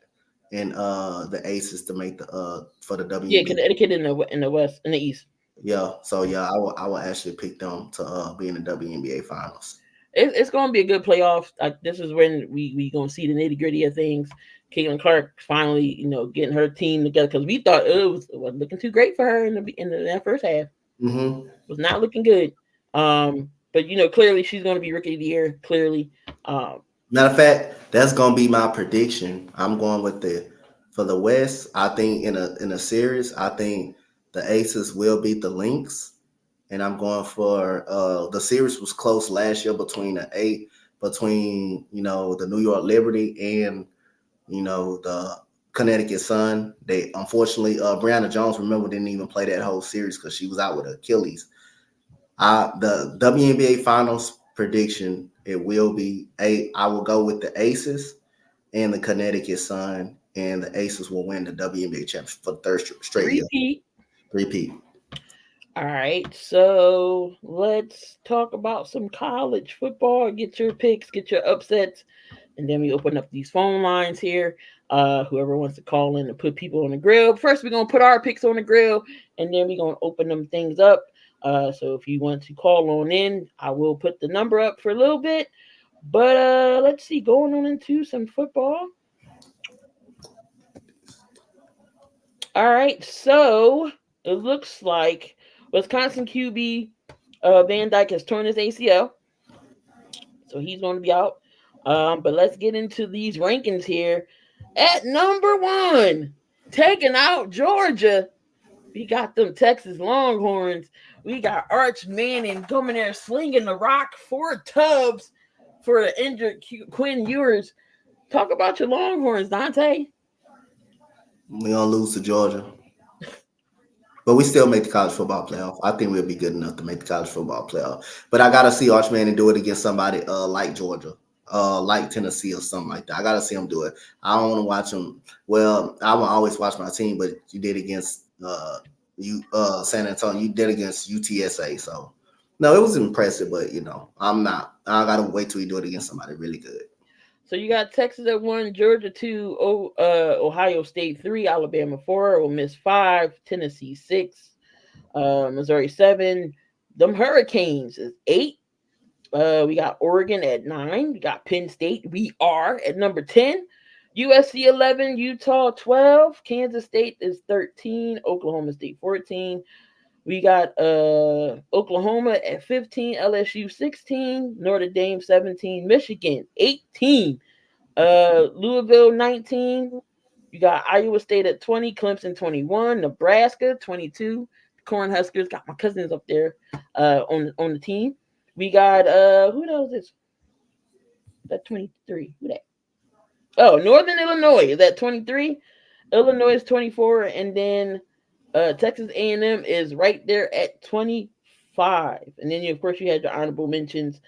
and the Aces to make the for the WNBA. Yeah, Connecticut in the West, in the East. Yeah, so yeah, I will actually pick them to be in the WNBA finals. It's going to be a good playoff. This is when we going to see the nitty gritty of things. Caitlin Clark finally, getting her team together because we thought it wasn't looking too great for her in that first half. Mm-hmm. It was not looking good. But clearly she's going to be Rookie of the Year. Clearly. Matter of fact, that's going to be my prediction. I'm going with for the West. I think in a series, I think the Aces will beat the Lynx. And I'm going for the series was close last year between the New York Liberty and the Connecticut Sun. They unfortunately Brianna Jones, remember, didn't even play that whole series because she was out with Achilles. The WNBA Finals prediction, it will be I will go with the Aces and the Connecticut Sun, and the Aces will win the WNBA championship for the third straight year. Repeat. All right, so let's talk about some college football. Get your picks, get your upsets, and then we open up these phone lines here. Whoever wants to call in and put people on the grill. First, we're gonna put our picks on the grill, and then we're gonna open them things up. So if you want to call on in, I will put the number up for a little bit. But let's see, going on into some football. All right, so it looks like Wisconsin QB Van Dyke has torn his ACL, so he's going to be out. But let's get into these rankings here. At number 1, taking out Georgia, we got them Texas Longhorns. We got Arch Manning coming there slinging the rock 4 tubs for the injured Quinn Ewers. Talk about your Longhorns, Dante. We're gonna lose to Georgia. But we still make the college football playoff. I think we'll be good enough to make the college football playoff. But I gotta see Arch Manning do it against somebody like Georgia, like Tennessee or something like that. I gotta see him do it. I don't want to watch him. Well, I will always watch my team, but you did against San Antonio. You did against UTSA. So no, it was impressive, but I'm not. I gotta wait till you do it against somebody really good. So you got Texas at 1, Georgia 2, Ohio State 3, Alabama 4, Ole Miss 5, Tennessee 6, Missouri 7. Them Hurricanes is 8. We got Oregon at 9. We got Penn State. We are at number 10. USC 11, Utah 12, Kansas State is 13, Oklahoma State 14. We got Oklahoma at 15, LSU 16, Notre Dame 17, Michigan 18, Louisville 19. You got Iowa State at 20, Clemson 21, Nebraska 22. Cornhuskers, got my cousins up there on the team. We got who else is that 23? Who that? Oh, Northern Illinois is at 23. Illinois is 24, and then Texas A&M is right there at 25. And then, of course, you had your honorable mentions.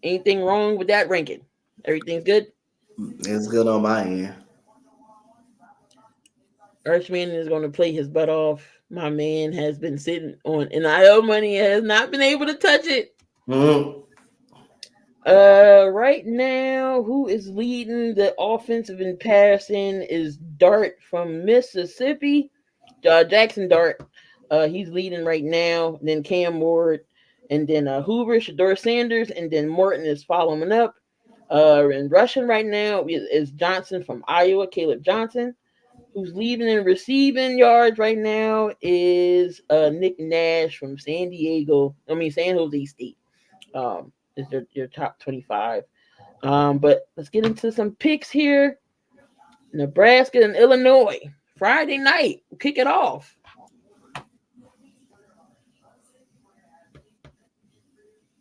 Anything wrong with that ranking? Everything's good? It's good on my end. Archman is going to play his butt off. My man has been sitting on NIL money and has not been able to touch it. Mm-hmm. Right now, who is leading the offensive in passing is Dart from Mississippi. Jackson Dart. He's leading right now. Then Cam Ward, and then Hoover, Shador Sanders, and then Morton is following up. And rushing right now is Johnson from Iowa, Caleb Johnson. Who's leading in receiving yards right now is Nick Nash from San Jose State. Is your top 25. But let's get into some picks here. Nebraska and Illinois. Friday night. We'll kick it off.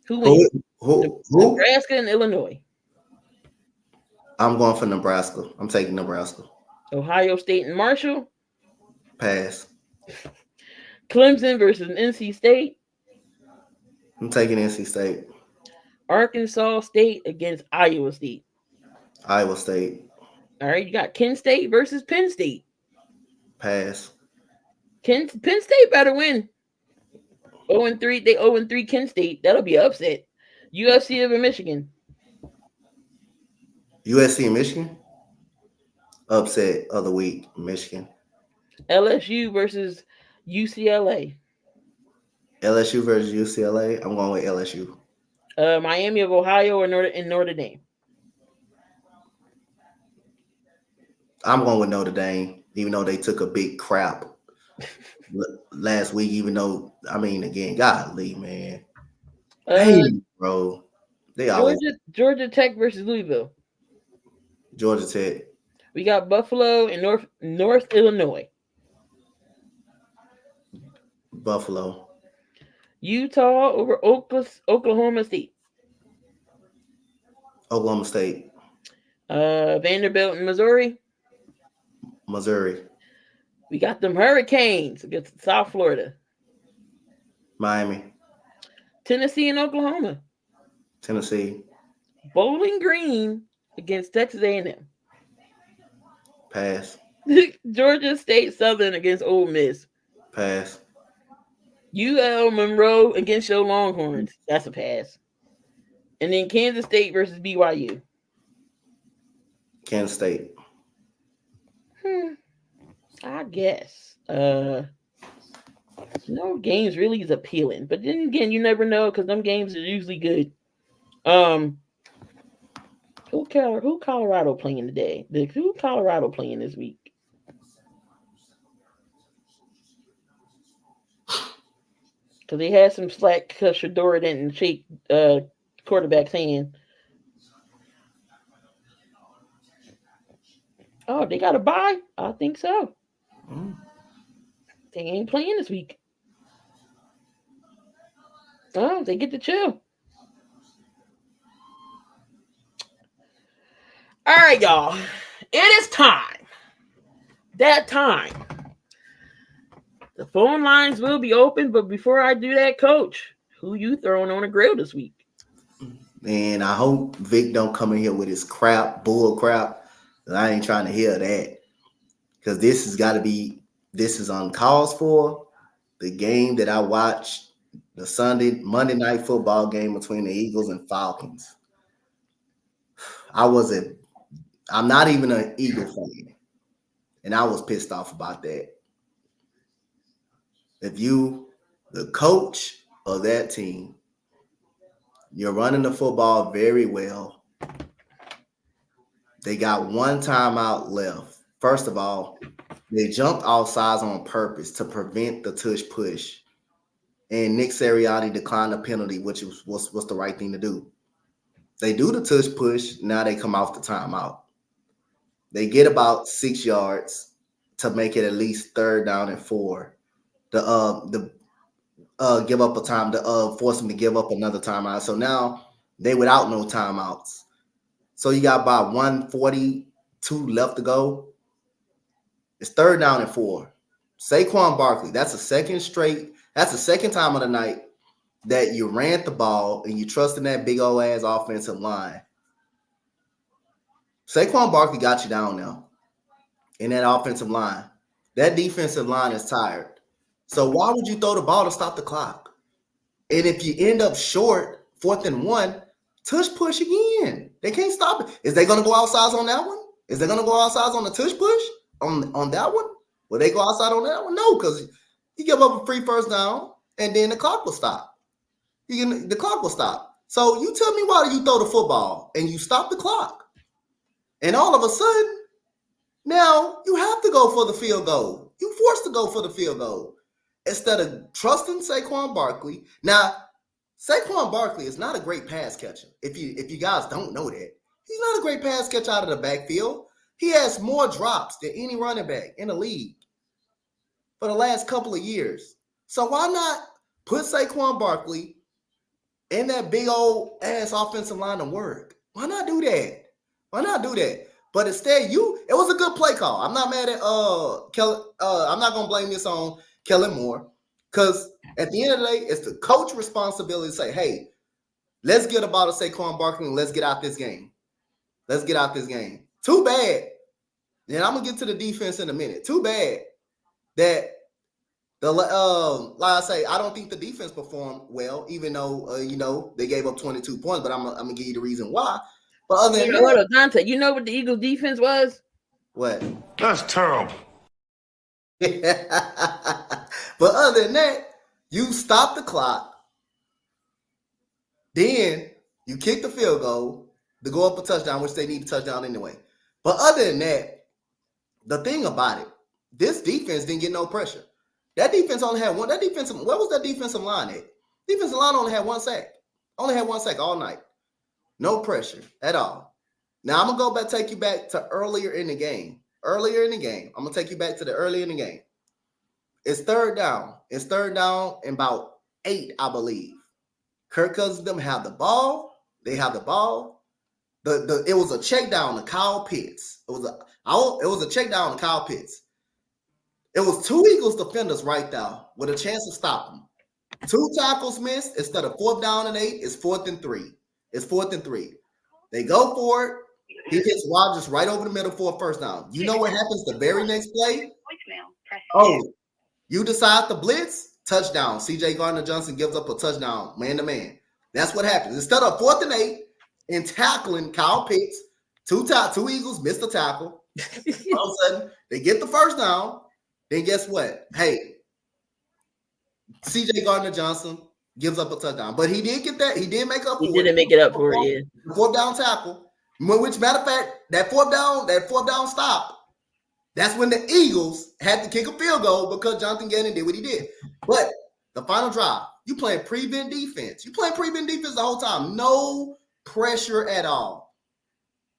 Who wins? Who? Nebraska and Illinois. I'm going for Nebraska. I'm taking Nebraska. Ohio State and Marshall. Pass. Clemson versus NC State. I'm taking NC State. Arkansas State against Iowa State. Iowa State. All right, you got Kent State versus Penn State. Pass. Penn State better win. 0-3. They 0-3 Kent State. That'll be an upset. USC over Michigan. USC and Michigan? Upset of the week, Michigan. LSU versus UCLA. LSU versus UCLA. I'm going with LSU. Miami of Ohio or Notre Dame. I'm going with Notre Dame, even though they took a big crap last week. Even though, again, golly, man. Hey, bro. Georgia Tech versus Louisville. Georgia Tech. We got Buffalo and North Illinois. Buffalo. Utah over Oklahoma State. Oklahoma State. Vanderbilt and Missouri. Missouri. We got them Hurricanes against South Florida. Miami. Tennessee and Oklahoma. Tennessee. Bowling Green against Texas A&M. Pass. Georgia State Southern against Ole Miss. Pass. UL Monroe against your Longhorns. That's a pass. And then Kansas State versus BYU. Kansas State. I guess. No games really is appealing, but then again, you never know because them games are usually good. Who Colorado playing today? Who Colorado playing this week? Because they had some slack because Shadora didn't shake quarterback's hand. Oh, they got a bye? I think so. They ain't playing this week. Oh, they get to chill. All right, y'all. It is time. That time. The phone lines will be open, but before I do that, Coach, who you throwing on a grill this week? Man, I hope Vic don't come in here with his bull crap. I ain't trying to hear that. Because this is on calls for the game that I watched, the Monday night football game between the Eagles and Falcons. I'm not even an Eagle fan. And I was pissed off about that. If you, the coach of that team, you're running the football very well. They got one timeout left. First of all, they jumped off sides on purpose to prevent the tush push. And Nick Sirianni declined the penalty, which was the right thing to do. They do the tush push. Now they come off the timeout. They get about 6 yards to make it at least 3rd down and 4. Give up a time to force them to give up another timeout. So now they without no timeouts. So you got about 1:42 left to go. It's 3rd down and 4. Saquon Barkley, that's the second time of the night that you ran the ball and you trusted that big old ass offensive line. Saquon Barkley got you down now in that offensive line. That defensive line is tired. So why would you throw the ball to stop the clock? And if you end up short, 4th and 1, tush push again. They can't stop it. Is they going to go outside on that one? Is they going to go outside on the tush push on that one? Will they go outside on that one? No, because you give up a free 1st down, and then the clock will stop. The clock will stop. So you tell me why you throw the football and you stop the clock. And all of a sudden, now you have to go for the field goal. You're forced to go for the field goal. Instead of trusting Saquon Barkley. Now, Saquon Barkley is not a great pass catcher. If you guys don't know that. He's not a great pass catcher out of the backfield. He has more drops than any running back in the league for the last couple of years. So why not put Saquon Barkley in that big old ass offensive line to work? Why not do that? Why not do that? But instead, it was a good play call. I'm not mad at Kelly. I'm not gonna blame this on Kellen Moore, because at the end of the day, it's the coach responsibility to say, hey, let's get about a Saquon Barkley and let's get out this game. Let's get out this game. Too bad. And I'm going to get to the defense in a minute. Too bad that like I say, I don't think the defense performed well, even though, they gave up 22 points, but I'm going to give you the reason why. But other than that, Dante, you know what the Eagles defense was? What? That's terrible. But other than that, you stop the clock, then you kick the field goal to go up a touchdown, which they need a touchdown anyway. But other than that, the thing about it, this defense didn't get no pressure. That defense only had one. Where was that defensive line at? Defensive line only had 1 sack. Only had 1 sack all night. No pressure at all. Now I'm gonna take you back to earlier in the game. I'm gonna take you back to the earlier in the game. It's 3rd down. It's 3rd down and about 8, I believe. Kirk Cousins them have the ball. They have the ball. It was a check down to Kyle Pitts. It was a check down to Kyle Pitts. It was 2 Eagles defenders right there with a chance to stop them. 2 tackles missed. Instead of 4th down and 8, it's 4th and 3. It's 4th and 3. They go for it. He hits Rodgers right over the middle for a 1st down. You know what happens the very next play? Oh, you decide to blitz? touchdown. CJ Gardner-Johnson gives up a touchdown, man-to-man. That's what happens. Instead of 4th and 8 and tackling Kyle Pitts, two Eagles missed the tackle. All of a sudden, they get the first down. Then guess what? Hey, CJ Gardner-Johnson gives up a touchdown. But he did get that. He did make up for it. He didn't make it up for it, yeah. 4th down tackle. Which, matter of fact, that fourth down stop, that's when the Eagles had to kick a field goal because Jonathan Gannon did what he did. But the final drive, you playing prevent defense. You playing prevent defense the whole time. No pressure at all.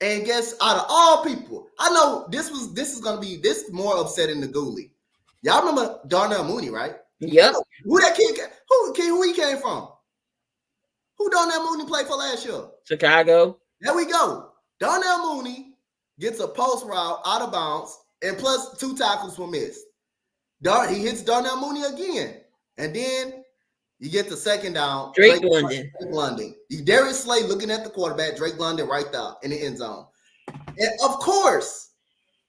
And guess out of all people, I know this is gonna be more upsetting than Gooley. Y'all remember Darnell Mooney, right? Yep. Who that kid? Who he came from? Who Darnell Mooney played for last year? Chicago. There we go. Darnell Mooney gets a post route out of bounds, and plus 2 tackles were missed. He hits Darnell Mooney again, and then you get the second down. Drake London. Darius Slay looking at the quarterback. Drake London right there in the end zone. And of course,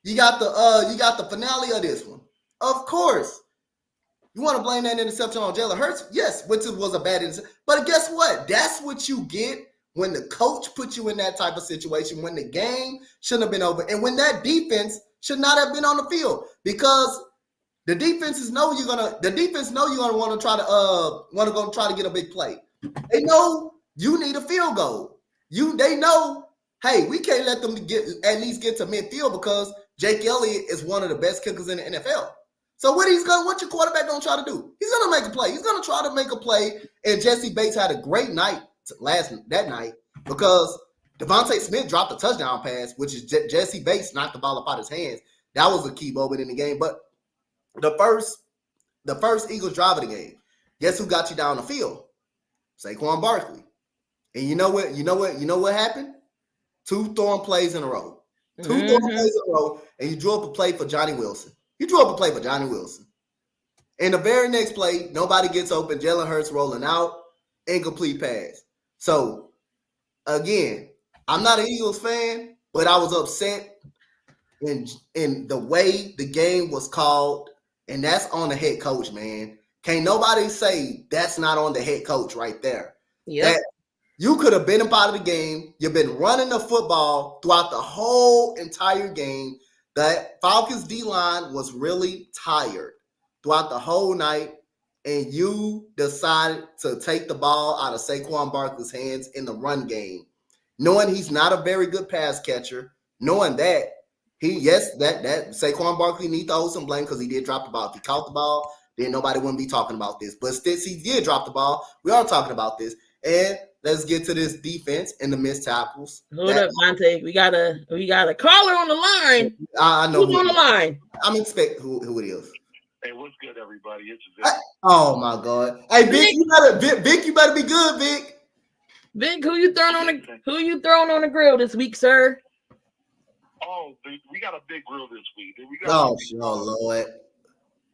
you got the finale of this one. Of course, you want to blame that interception on Jalen Hurts? Yes, which was a bad interception. But guess what? That's what you get when the coach puts you in that type of situation. When the game shouldn't have been over, and when that defense should not have been on the field, because the defense know you're gonna want to try to get a big play. They know you need a field goal. They know, hey, we can't let them at least get to midfield because Jake Elliott is one of the best kickers in the NFL. So what your quarterback gonna try to do? He's gonna make a play. He's gonna try to make a play. And Jesse Bates had a great night that night because Devontae Smith dropped a touchdown pass, which is Jesse Bates knocked the ball up out his hands. That was a key moment in the game. But the first Eagles drive of the game, guess who got you down the field? Saquon Barkley. And you know what happened? 2 throwing plays in a row. Throwing plays in a row, and you drew up a play for Johnny Wilson. And the very next play, nobody gets open. Jalen Hurts rolling out, incomplete pass. So, again, I'm not an Eagles fan, but I was upset in the way the game was called, and that's on the head coach, man. Can't nobody say that's not on the head coach right there. Yeah. You could have been a part of the game. You've been running the football throughout the whole entire game. The Falcons D-line was really tired throughout the whole night, and you decided to take the ball out of Saquon Barkley's hands in the run game, knowing he's not a very good pass catcher, knowing that that Saquon Barkley needs to hold some blame because he did drop the ball. If he caught the ball, then nobody wouldn't be talking about this. But since he did drop the ball, we are talking about this. And let's get to this defense and the missed tackles. Hold up, Monte. We got a caller on the line. I know who's on the line. I'm expecting who it is. Hey, what's good, everybody? It's Vic. Oh my God! Hey, Vic, you better be good, Vic. Vic, who you throwing on the grill this week, sir? Oh, we got a big grill this week. Lord.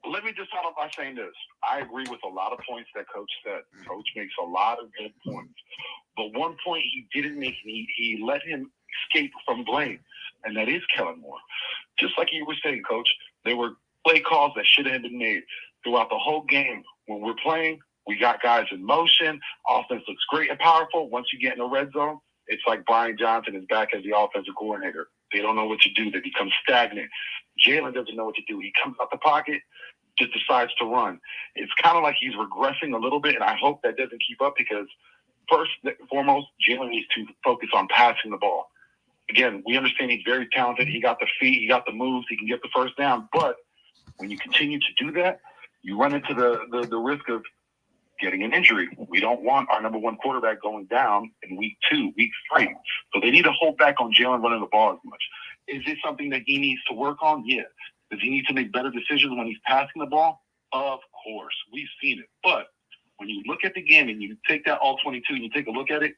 Let me just start off by saying this. I agree with a lot of points that Coach said. Coach makes a lot of good points. But one point he didn't make, he let him escape from blame, and that is Kellen Moore. Just like you were saying, Coach, there were play calls that should have been made throughout the whole game. When we're playing, we got guys in motion. Offense looks great and powerful. Once you get in the red zone, it's like Brian Johnson is back as the offensive coordinator. They don't know what to do. They become stagnant. Jalen doesn't know what to do. He comes out the pocket, just decides to run. It's kind of like he's regressing a little bit, and I hope that doesn't keep up because first and foremost, Jalen needs to focus on passing the ball. Again, we understand he's very talented. He got the feet. He got the moves. He can get the first down. But when you continue to do that, you run into the risk of getting an injury. We don't want our number one quarterback going down in week 2, week 3. So they need to hold back on Jalen running the ball as much. Is this something that he needs to work on? Yeah. Does he need to make better decisions when he's passing the ball? Of course. We've seen it. But when you look at the game and you take that all 22 and you take a look at it,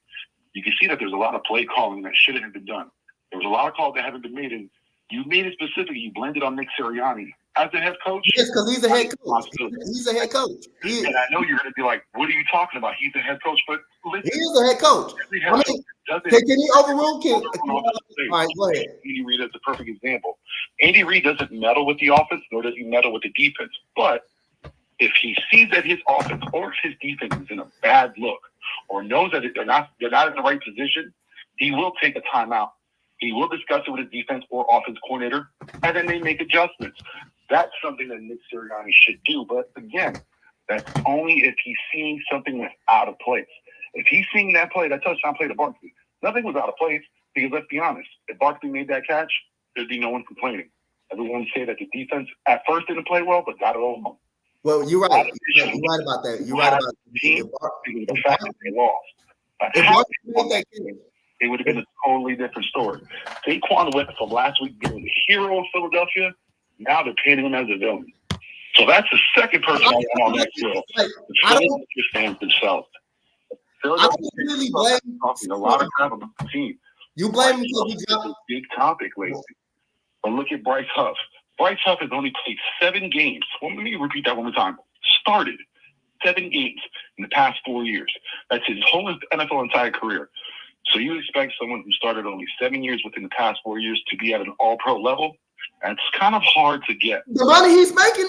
you can see that there's a lot of play calling that shouldn't have been done. There was a lot of calls that haven't been made, and you made it specific. You blended on Nick Sirianni. As the head coach? Yes, because he's a head coach. He's a head coach. And I know you're going to be like, what are you talking about? He's a head coach. But listen, he is a head coach. Can he overrule? All right, go ahead. Andy Reid is a perfect example. Andy Reid doesn't meddle with the offense, nor does he meddle with the defense. But if he sees that his offense or if his defense is in a bad look or knows that they're not in the right position, he will take a timeout. He will discuss it with his defense or offense coordinator, and then they make adjustments. That's something that Nick Sirianni should do. But again, that's only if he's seeing something that's out of place. If he's seeing that play, that touchdown play to Barkley, nothing was out of place because let's be honest, if Barkley made that catch, there'd be no one complaining. Everyone would say that the defense at first didn't play well, but got it all home. Well, you're right. You're right about that. You're right about the fact that they lost. It would have been a totally different story. Saquon went from last week being the hero of Philadelphia. Now they're painting him as a villain. So that's the second person I want on that field. The Philadelphia fans themselves. I don't really blame talking a lot of crap about the team. You blame him because he got a big topic lately. But look at Bryce Huff. Bryce Huff has only played 7 games. Well, let me repeat that one more time. Started 7 games in the past 4 years. That's his whole NFL entire career. So you expect someone who started only 7 years within the past 4 years to be at an all-pro level? That's kind of hard to get. The money he's making,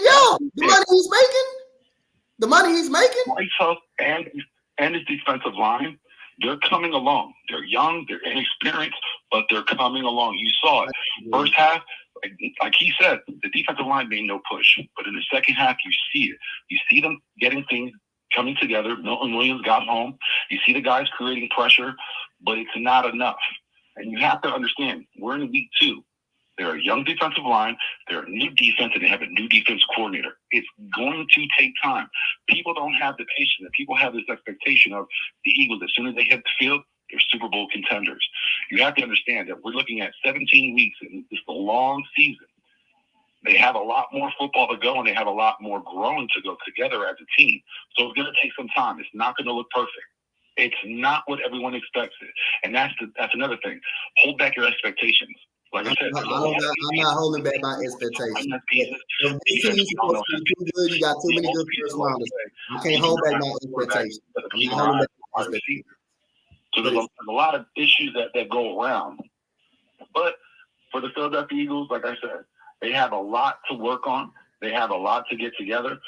The money he's making. Bryce Huff and his defensive line, they're coming along. They're young, they're inexperienced, but they're coming along. You saw it. First half, like he said, the defensive line made no push. But in the second half, you see it. You see them getting things coming together. Milton Williams got home. You see the guys creating pressure, but it's not enough. And you have to understand, we're in week 2. They're a young defensive line. They're a new defense, and they have a new defense coordinator. It's going to take time. People don't have the patience. People have this expectation of the Eagles. As soon as they hit the field, they're Super Bowl contenders. You have to understand that we're looking at 17 weeks, and it's a long season. They have a lot more football to go, and they have a lot more growing to go together as a team. So it's going to take some time. It's not going to look perfect. It's not what everyone expects it. And that's another thing. Hold back your expectations. Like I said, I'm not holding back my expectations. If this team's supposed to be too good, you got too many good first rounders. I can't hold back my expectations. I'm not holding back my expectations. So there's a lot of issues that go around. But for the Philadelphia Eagles, like I said, they have a lot to work on. They have a lot to get together.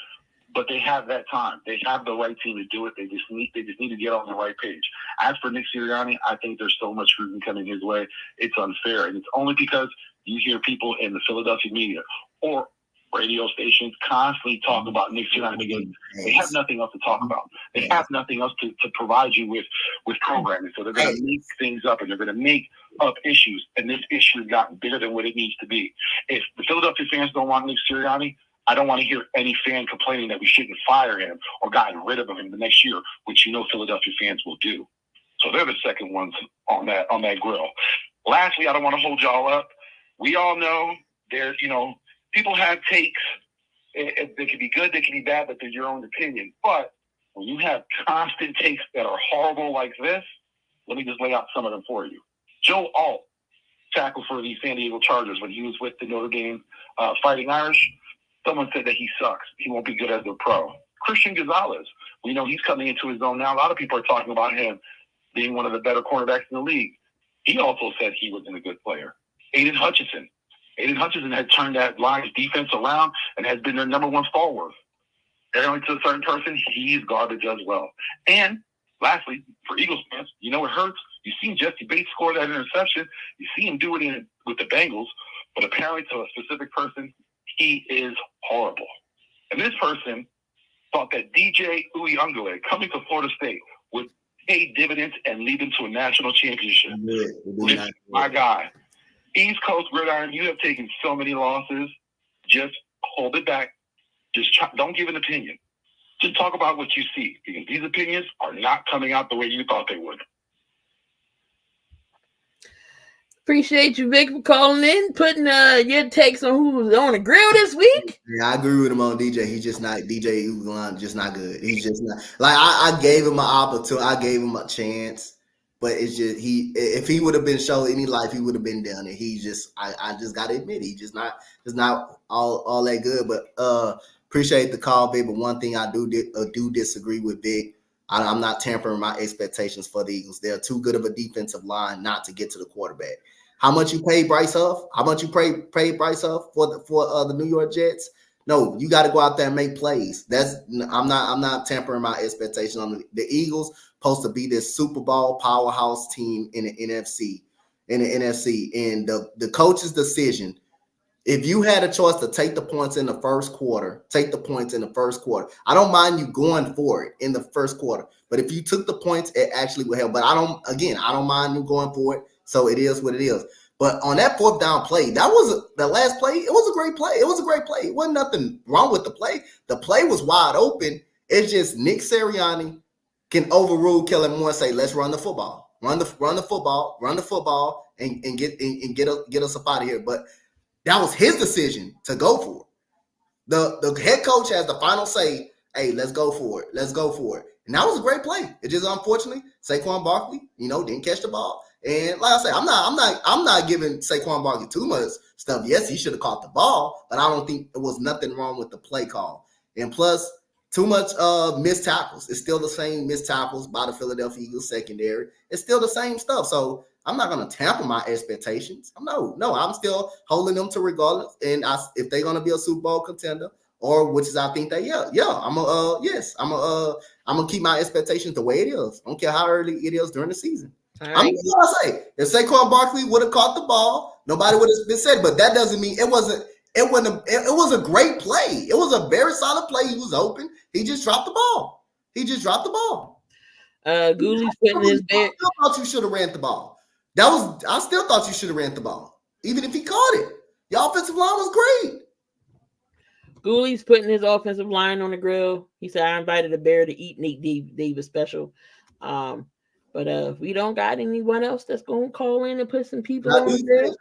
But they have that time. They have the right team to do it. They just need to get on the right page. As for Nick Sirianni, I think there's so much scrutiny coming his way. It's unfair. And it's only because you hear people in the Philadelphia media or radio stations constantly talk about Nick Sirianni because they have nothing else to talk about. They have nothing else to provide you with programming. So they're going to make things up, and they're going to make up issues. And this issue has gotten bigger than what it needs to be. If the Philadelphia fans don't want Nick Sirianni, I don't want to hear any fan complaining that we shouldn't fire him or gotten rid of him in the next year, which Philadelphia fans will do. So they're the second ones on that grill. Lastly, I don't want to hold y'all up. We all know there's, people have takes. They can be good, they can be bad, but they're your own opinion. But when you have constant takes that are horrible like this, let me just lay out some of them for you. Joe Alt, tackle for the San Diego Chargers when he was with the Notre Dame Fighting Irish. Someone said that he sucks. He won't be good as a pro. Christian Gonzalez, we know he's coming into his own now. A lot of people are talking about him being one of the better cornerbacks in the league. He also said he wasn't a good player. Aiden Hutchinson had turned that Lions defense around and has been their number one stalwart. Apparently to a certain person, he's garbage as well. And lastly, for Eagles fans, it hurts. You seen Jesse Bates score that interception. You see him do it with the Bengals. But apparently to a specific person, he is horrible. And this person thought that DJ Uiagalelei coming to Florida State would pay dividends and lead them to a national championship. Listen, my guy, East Coast Gridiron, you have taken so many losses. Just hold it back. Don't give an opinion. Just talk about what you see, because these opinions are not coming out the way you thought they would. Appreciate you, Vic, for calling in, putting your takes on who was on the grill this week. Yeah, I agree with him on DJ. He's just not DJ Ugalon, just not good. He's just not like I gave him an opportunity, I gave him a chance, but it's just if he would have been shown any life, he would have been down there. He just I just gotta admit he's just not all that good. But appreciate the call, Vic. But one thing I do disagree with Vic. I'm not tampering my expectations for the Eagles. They're too good of a defensive line not to get to the quarterback. How much you paid Bryce Huff? How much you paid Bryce Huff for the New York Jets? No, you got to go out there and make plays. I'm not tempering my expectation on the Eagles. Supposed to be this Super Bowl powerhouse team in the NFC, and the coach's decision. If you had a choice to take the points in the first quarter, take the points in the first quarter. I don't mind you going for it in the first quarter, but if you took the points, it actually would help. But I don't mind you going for it. So it is what it is. But on that fourth down play, that was the last play. It was a great play. It was a great play. It wasn't nothing wrong with the play. The play was wide open. It's just Nick Sirianni can overrule Kellen Moore and say, let's run the football. Run the football, and get us up out of here. But that was his decision to go for it. The head coach has the final say, hey, let's go for it. Let's go for it. And that was a great play. It just unfortunately, Saquon Barkley, didn't catch the ball. And like I say, I'm not giving Saquon Barkley too much stuff. Yes, he should have caught the ball, but I don't think there was nothing wrong with the play call. And plus, too much missed tackles. It's still the same missed tackles by the Philadelphia Eagles secondary. It's still the same stuff. So I'm not going to tamper my expectations. No, I'm still holding them to regardless. And if they're going to be a Super Bowl contender, or which is I think they I'm gonna keep my expectations the way it is. I don't care how early it is during the season. Right. I'm gonna say if Saquon Barkley would have caught the ball, nobody would have been said. But that doesn't mean it wasn't. It was a great play. It was a very solid play. He was open. He just dropped the ball. Gooley's putting his bear. I still thought you should have ran the ball. I still thought you should have ran the ball, even if he caught it. Your offensive line was great. Gooley's putting his offensive line on the grill. He said, I invited a bear to eat Nate Davis special. But if we don't got anyone else that's going to call in and put some people on the grill.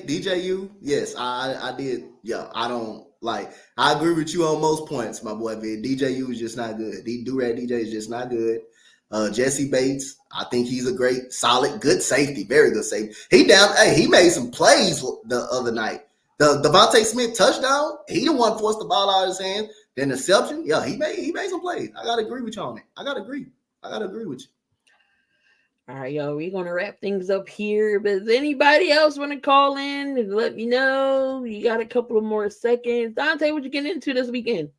DJU, yes, I did. Yeah, I agree with you on most points, my boy. DJU is just not good. Do-Rag DJ is just not good. Jesse Bates, I think he's a great, solid, good safety, very good safety. He made some plays the other night. The Devontae Smith touchdown, he the one forced the ball out of his hand. The interception, yeah, he made some plays. I gotta agree with you on it. I gotta agree with you. All right, y'all, we're gonna wrap things up here. But does anybody else want to call in and let me know? You got a couple of more seconds. Dante, what you getting into this weekend?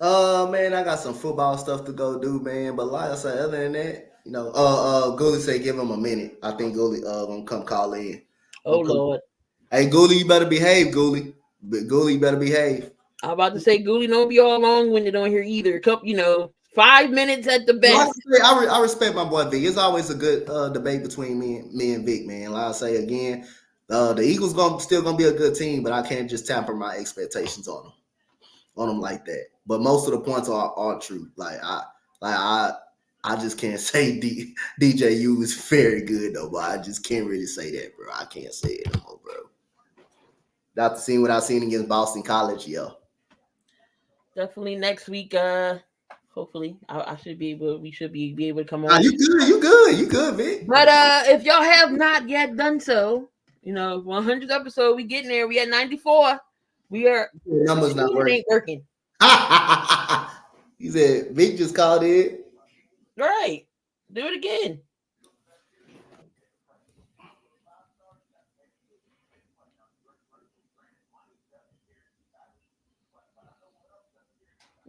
Man, I got some football stuff to go do, man. But like I said, other than that, Gooley said give him a minute. I think Gooley gonna come call in. Oh Lord. Hey, Gooley, you better behave, Gooley. Gooley, you better behave. I'm about to say Gooley don't be all long-winded on here either. A couple, 5 minutes at the best. I respect my boy Vic. It's always a good debate between me and Vic, man. Like I say again, the Eagles still gonna be a good team, but I can't just tamper my expectations on them like that. But most of the points are true. I just can't say DJU is very good though, but I just can't really say that, bro. I can't say it no more, bro. After seeing what I've seen against Boston College, yeah. Definitely next week. Hopefully, we should be able to come on. You good, Vic. But if y'all have not yet done so, 100th episode, we getting there. We at 94. We are numbers not working. Ain't working. He said Vic just called in. Right. Do it again.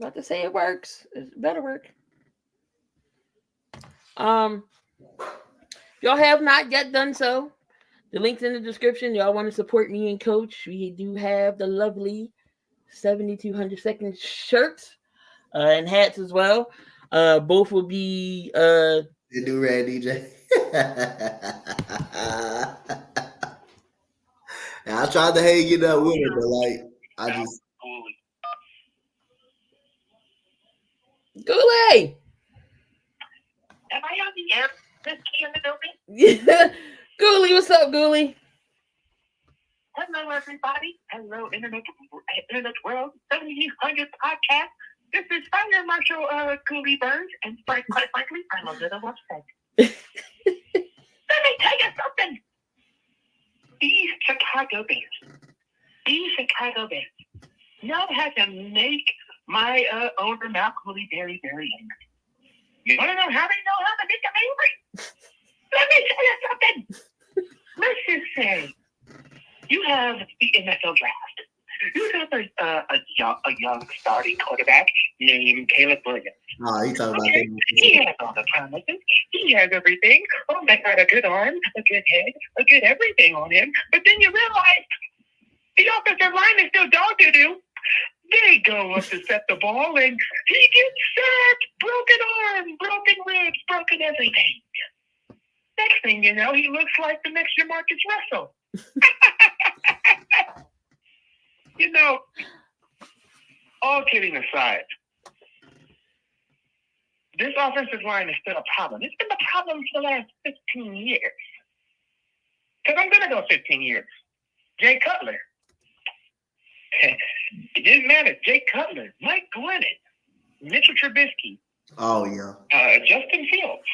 Not to say it works. It better work. Y'all have not yet done so. The link's in the description. Y'all want to support me and Coach? We do have the lovely 7,200 second shirts and hats as well. Both will be the Do-Rag DJ. I tried to hang it up with it, but I just. Goulet! Am I on the air? Is he in the building? Yeah. Ghoulie, what's up, Ghoulie? Hello, everybody. Hello, Internet World. 7,800 podcast. This is Fire Marshal Ghoulie Burns, and quite frankly, I'm a little upset. Let me tell you something. These Chicago Bears now have to make my owner, Matt Cooley, very, very angry. You want to know how they know how to make him angry? Let me tell you something. Let's just say you have the NFL draft. You have young starting quarterback named Caleb Williams. Oh, he talking about Okay, he has all the promises. He has everything. Oh, they got a good arm, a good head, a good everything on him. But then you realize the offensive line is still dog doo-doo. They go up to set the ball, and he gets sacked. Broken arm, broken ribs, broken everything. Next thing you know, he looks like the next Jamarcus Russell. You know, all kidding aside, this offensive line is still a problem. It's been a problem for the last 15 years. Because I'm going to go 15 years. Jay Cutler. It didn't matter. Jay Cutler, Mike Glennon, Mitchell Trubisky. Oh, yeah. Justin Fields.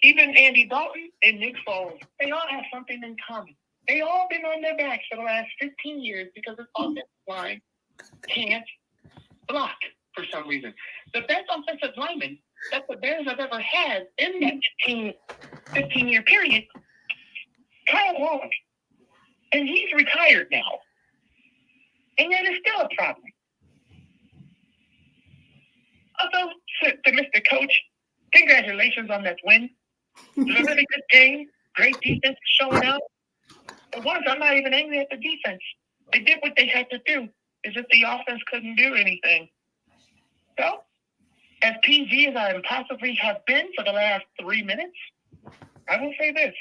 Even Andy Dalton and Nick Foles, they all have something in common. They all been on their backs for the last 15 years because this offensive line can't block for some reason. The best offensive lineman that the Bears have ever had in that 15-year period, Kyle Long. And he's retired now. And yet it's still a problem. Also, to Mr. Coach, congratulations on that win. It was a really good game. Great defense showing up. But once, I'm not even angry at the defense. They did what they had to do. It's just the offense couldn't do anything. So, as PG as I possibly have been for the last 3 minutes, I will say this.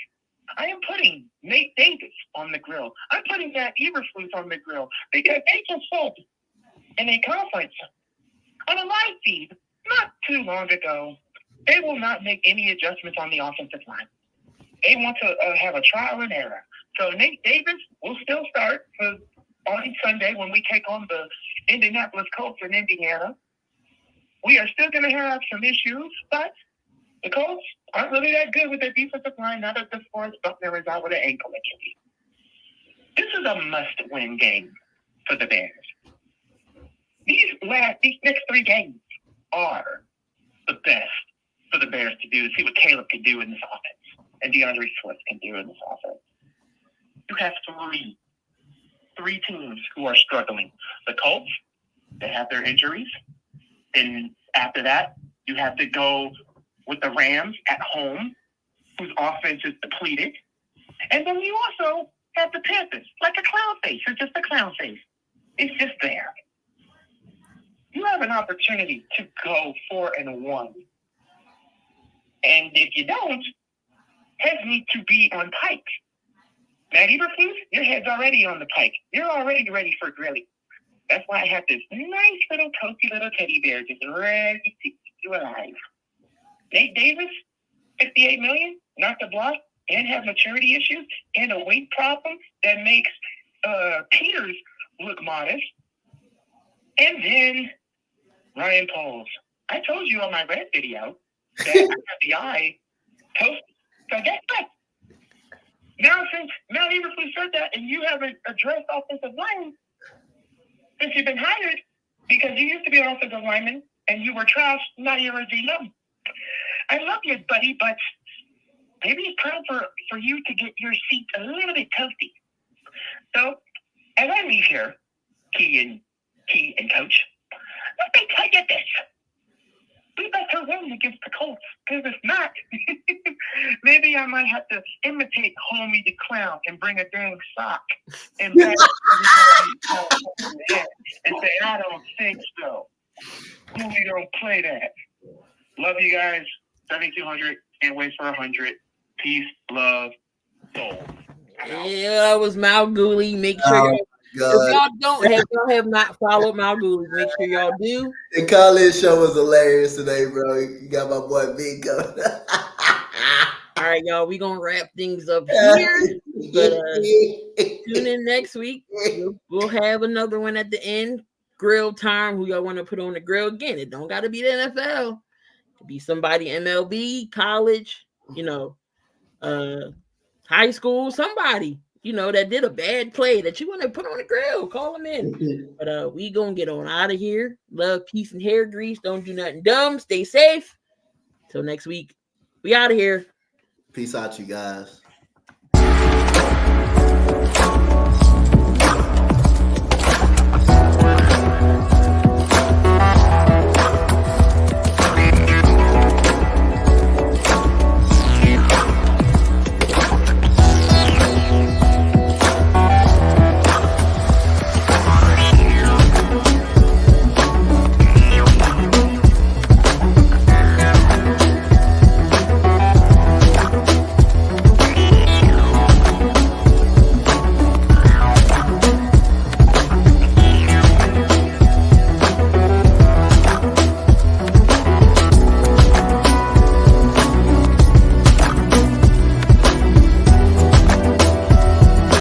I am putting Nate Davis on the grill. I'm putting Matt Eberflus on the grill because they just said in a conference on a live feed not too long ago, they will not make any adjustments on the offensive line. They want to have a trial and error. So Nate Davis will still start on Sunday when we take on the Indianapolis Colts in Indiana. We are still going to have some issues, but the Colts aren't really that good with their defensive line, not as DeForest Buckner is out with an ankle injury. This is a must-win game for the Bears. These next 3 games are the best for the Bears to do, see what Caleb can do in this offense and DeAndre Swift can do in this offense. You have three teams who are struggling. The Colts, they have their injuries. And after that, you have to go with the Rams at home, whose offense is depleted. And then you also have the Panthers, like a clown face. It's just a clown face. It's just there. You have an opportunity to go 4-1. And if you don't, heads need to be on pike. Matt Eberflus, your head's already on the pike. You're already ready for grilling. That's why I have this nice little toasty little teddy bear just ready to keep you alive. Nate Davis, $58 million, not to block, and have maturity issues, and a weight problem that makes Peters look modest. And then Ryan Poles. I told you on my red video that I have the eye toasted. So guess what? Now, since Matt Eberflus said that, and you haven't addressed offensive line since you've been hired, because you used to be an offensive lineman and you were trash, now you're a GM. I love you, buddy, but maybe it's time for you to get your seat a little bit toasty. So, as I leave here, Key and Coach, let me tell you this. We better win against the Colts, because if not, maybe I might have to imitate Homie the Clown and bring a dang sock and back and say, I don't think so. We don't play that. Love you guys. 7,200. Can't wait for 100. Peace, love, soul. Yeah, that was Mal Gooley. Make sure if y'all have not followed Mal Gooley, make sure y'all do. The college show was hilarious today, bro. You got my boy B coming. All right, y'all. We're gonna wrap things up here. But tune in next week. We'll have another one at the end. Grill time. Who y'all want to put on the grill? Again, it don't gotta be the NFL. It could be somebody MLB, college, high school, somebody, that did a bad play that you want to put on the grill. Call them in. But we gonna get on out of here. Love, peace, and hair grease. Don't do nothing dumb. Stay safe. Till next week. We out of here. Peace out, you guys.